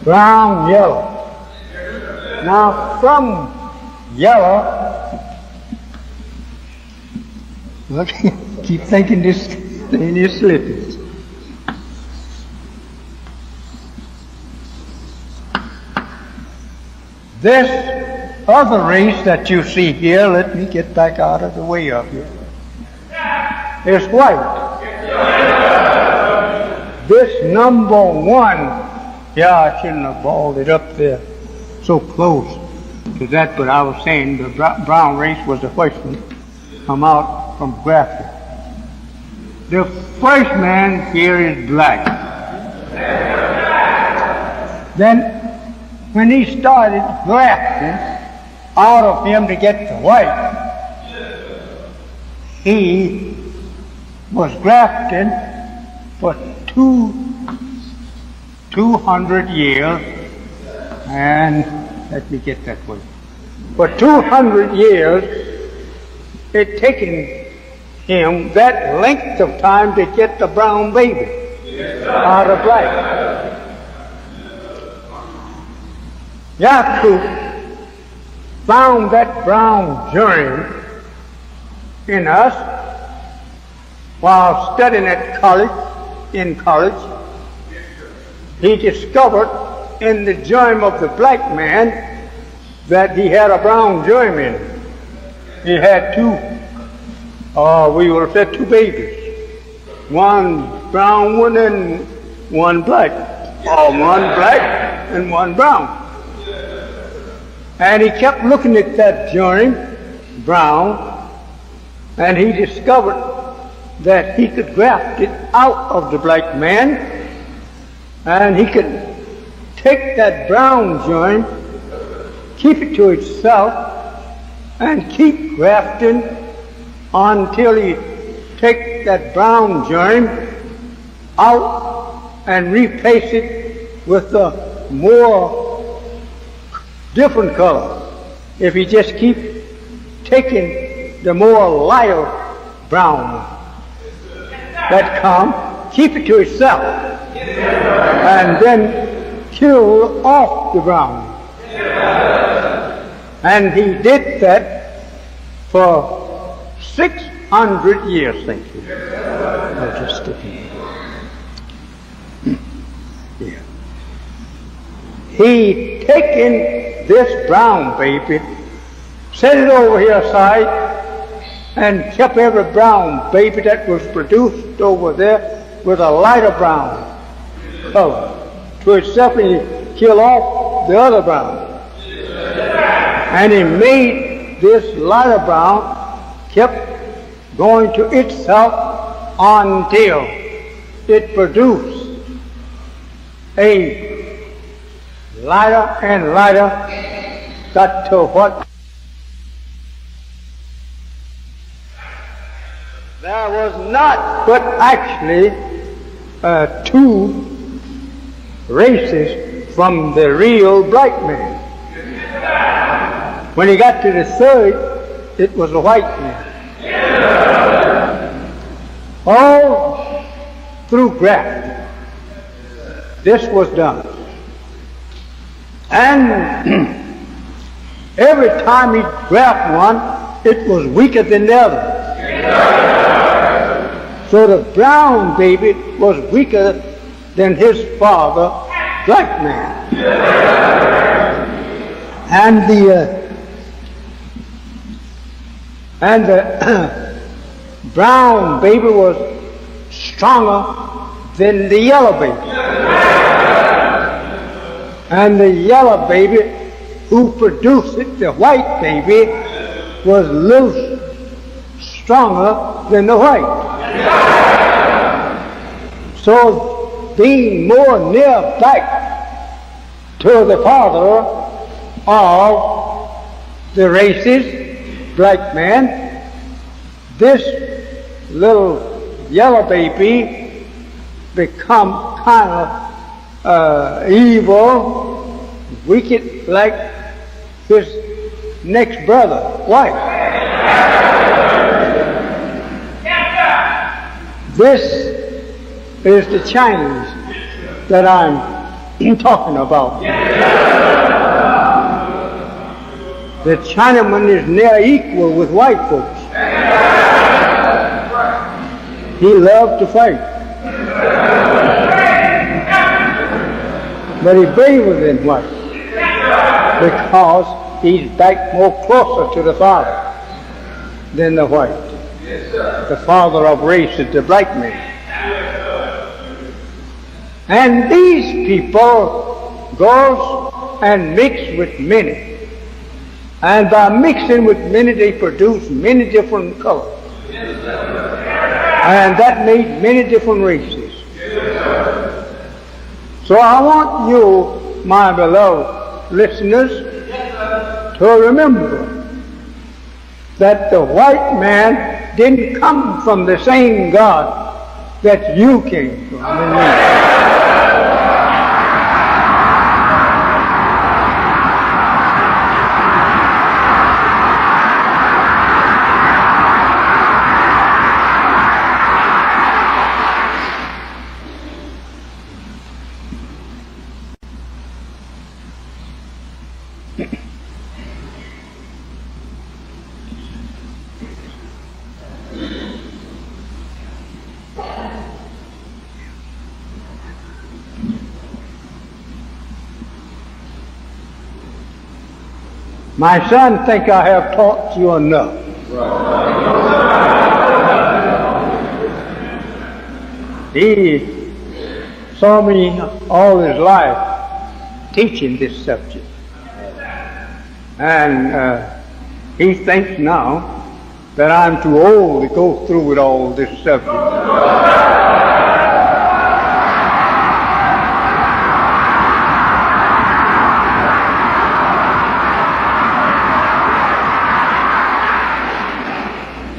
Brown, yellow. Now from yellow, look, keep thinking this thing is slipping. This other race that you see here, let me get back out of the way of you, is white. This number one, yeah, I shouldn't have balled it up there so close to that, but I was saying the brown race was the first one come out from Grafting. The first man here is black. Then when he started grafting out of him to get the white, he was grafting for 200 years, and let me get that way. For 200 years, it taken him that length of time to get the brown baby out of black. Yacub found that brown germ in us while studying at college. In college, he discovered in the germ of the black man that he had a brown germ in it. He had two babies, one brown one and one black, or one black and one brown. And he kept looking at that germ, brown, and he discovered that he could graft it out of the black man, and he could take that brown germ, keep it to itself, and keep grafting until he take that brown germ out and replace it with a more different color. If he just keep taking the more lighter brown that come, keep it to itself, and then kill off the brown. And he did that for 600 years, thank you. I'll just stick it. Yeah. He taken this brown baby, set it over here aside, and kept every brown baby that was produced over there with a lighter brown color to itself, and he killed off the other brown. And he made this lighter brown, kept going to itself until it produced a lighter and lighter, got to what? There was not but actually two races from the real black man. When he got to the third, it was a white man. All through grafting, this was done. And every time he grabbed one, it was weaker than the other. So the brown baby was weaker than his father, black man. And the brown baby was stronger than the yellow baby. And the yellow baby who produced it, the white baby, was a little stronger than the white. So being more near back to the father of the races, black man, this little yellow baby become kind of evil, wicked like his next brother, white. This is the Chinese that I'm talking about. The Chinaman is near equal with white folks. He loved to fight. But he's braver than white because he's back more closer to the father than the white. The father of race is the black man. And these people goes and mix with many. And by mixing with many, they produce many different colors. And that made many different races. So I want you, my beloved listeners, to remember that the white man didn't come from the same God that you came from. My son, think I have taught you enough. He saw me all his life teaching this subject. And he thinks now that I'm too old to go through with all this subject.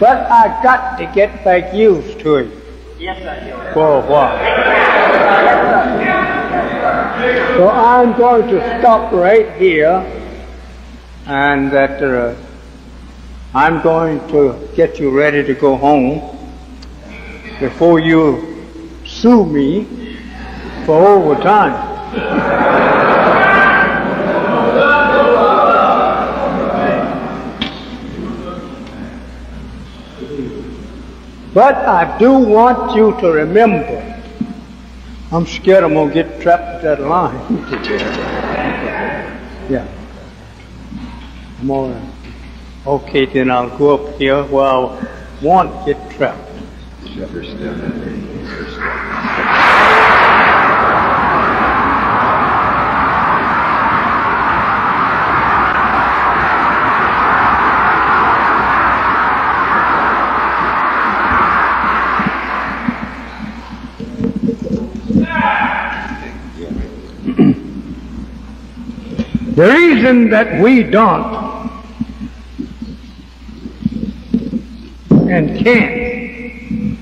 But I got to get back used to it for a while. So I'm going to stop right here, and that I'm going to get you ready to go home before you sue me for overtime. But I do want you to remember, I'm scared I'm going to get trapped with that line. Yeah. I'm all right. Okay, then I'll go up here where I won't get trapped. The reason that we don't and can't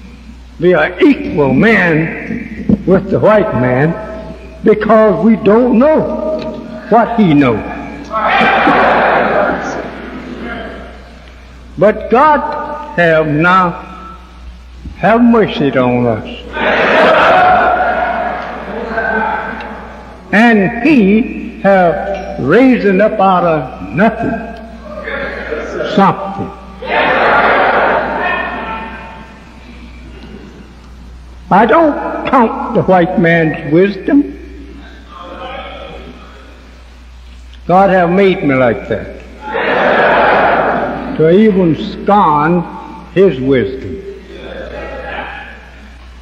be an equal man with the white man because we don't know what he knows. But God have mercy on us. And He have raised up out of nothing something. I don't count the white man's wisdom. God have made me like that, to even scorn His wisdom.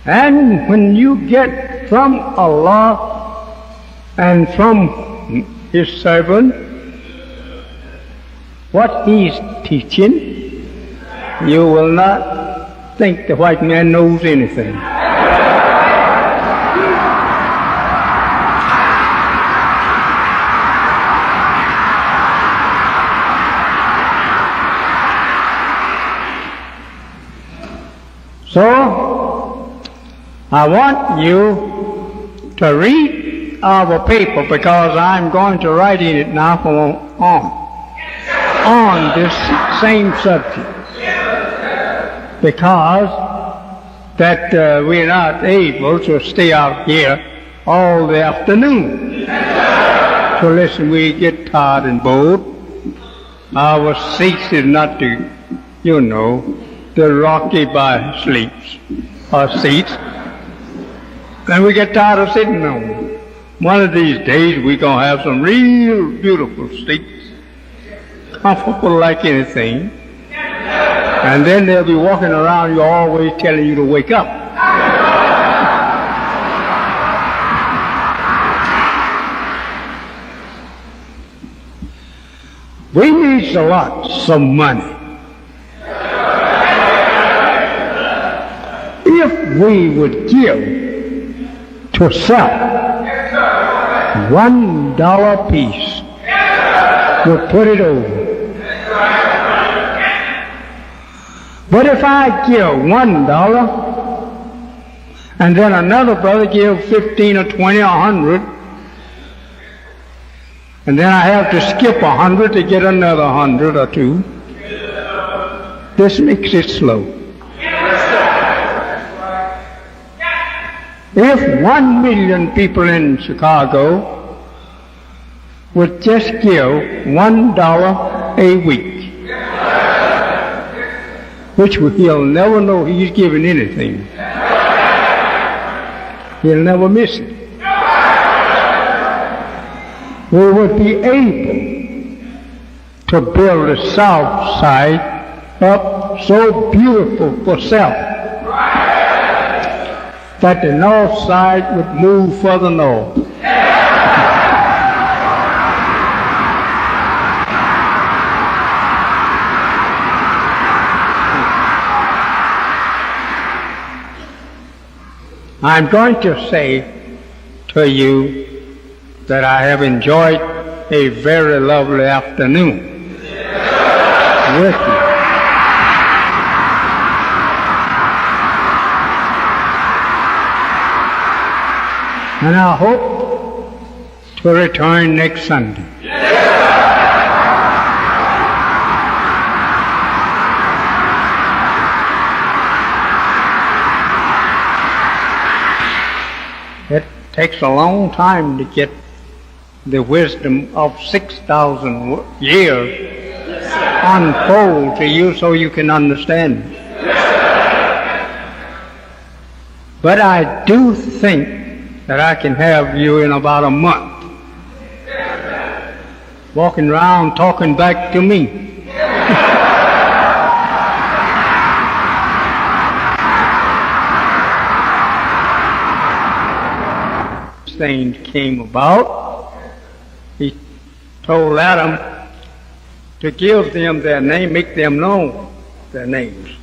And when you get from Allah and from His servant what He's teaching, you will not think the white man knows anything. So, I want you to read our paper because I'm going to write in it now from on this same subject. Because that we're not able to stay out here all the afternoon. So listen, we get tired and bored. Our seats is not the, the rocky by sleeps or seats. And we get tired of sitting on them. One of these days we're going to have some real beautiful seats, comfortable like anything. And then they'll be walking around you always telling you to wake up. We need some money. If we would give to self $1 piece, we'll put it over. But if I give $1 and then another brother give 15 or 20 or 100, and then I have to skip 100 to get another 100 or 2, this makes it slow. If 1 million people in Chicago would just give $1 a week, which he'll never know he's giving anything. He'll never miss it. We would be able to build the south side up so beautiful for self that the north side would move further north. I'm going to say to you that I have enjoyed a very lovely afternoon with you. And I hope to return next Sunday. It takes a long time to get the wisdom of 6,000 years unfold to you so you can understand it. But I do think that I can have you in about a month walking around talking back to me. Things came about. He told Adam to give them their name, make them know their names.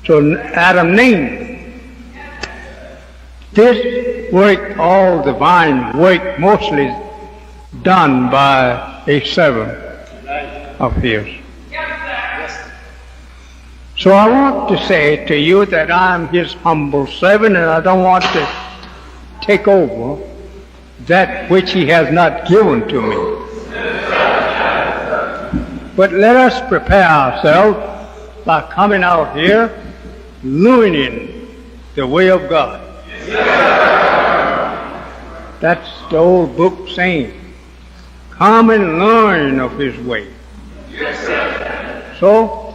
So Adam named them. This work, all divine work, mostly done by a servant of his. So I want to say to you that I'm his humble servant, and I don't want to take over that which he has not given to me. But let us prepare ourselves by coming out here learning the way of God. That's the old book saying, come and learn of his way. So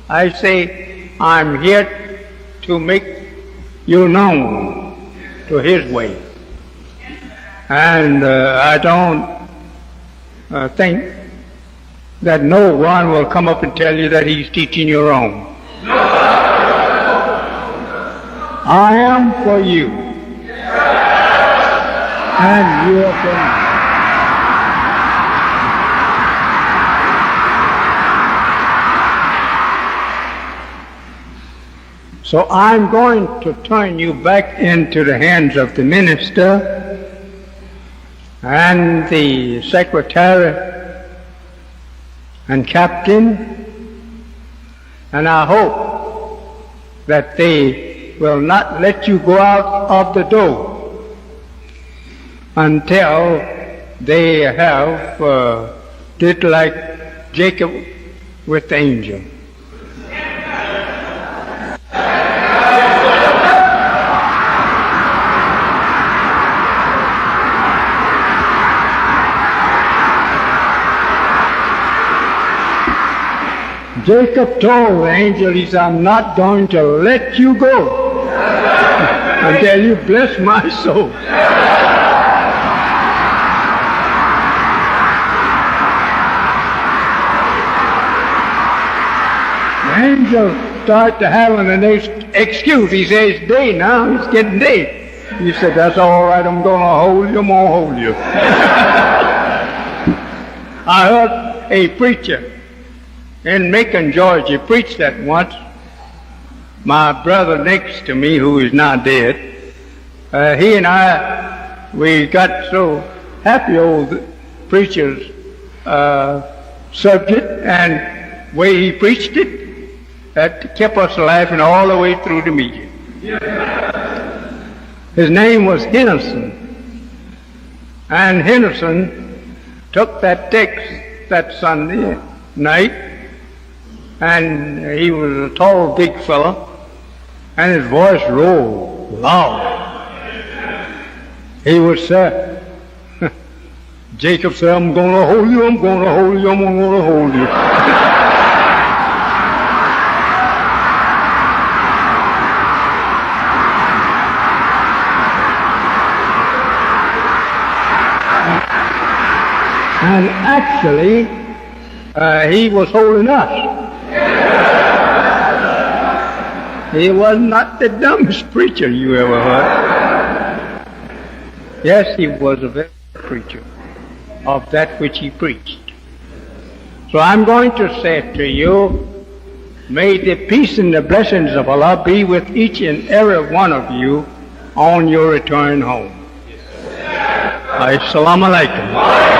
I say, I'm here to make you known to his way. And I don't think that no one will come up and tell you that he's teaching you wrong. I am for you. And you are for me. So I'm going to turn you back into the hands of the minister and the secretary and captain, and I hope that they will not let you go out of the door until they have did like Jacob with the angel. Jacob told the angel, he said, I'm not going to let you go until you bless my soul. The angel started to having an excuse. He says, it's day now, it's getting day. He said, that's all right, I'm going to hold you, I'm going to hold you. I heard a preacher in Macon, Georgia, preached that once. My brother next to me, who is now dead, he and I, we got so happy over the preacher's subject and way he preached it, that kept us laughing all the way through the meeting. His name was Henderson. And Henderson took that text that Sunday night, and he was a tall, big fellow, and his voice rolled loud. He would say, Jacob said, I'm going to hold you, I'm going to hold you, I'm going to hold you. And actually, he was holding us. He was not the dumbest preacher you ever heard. Yes, he was a very good preacher of that which he preached. So I'm going to say to you, may the peace and the blessings of Allah be with each and every one of you on your return home. Assalamu alaikum.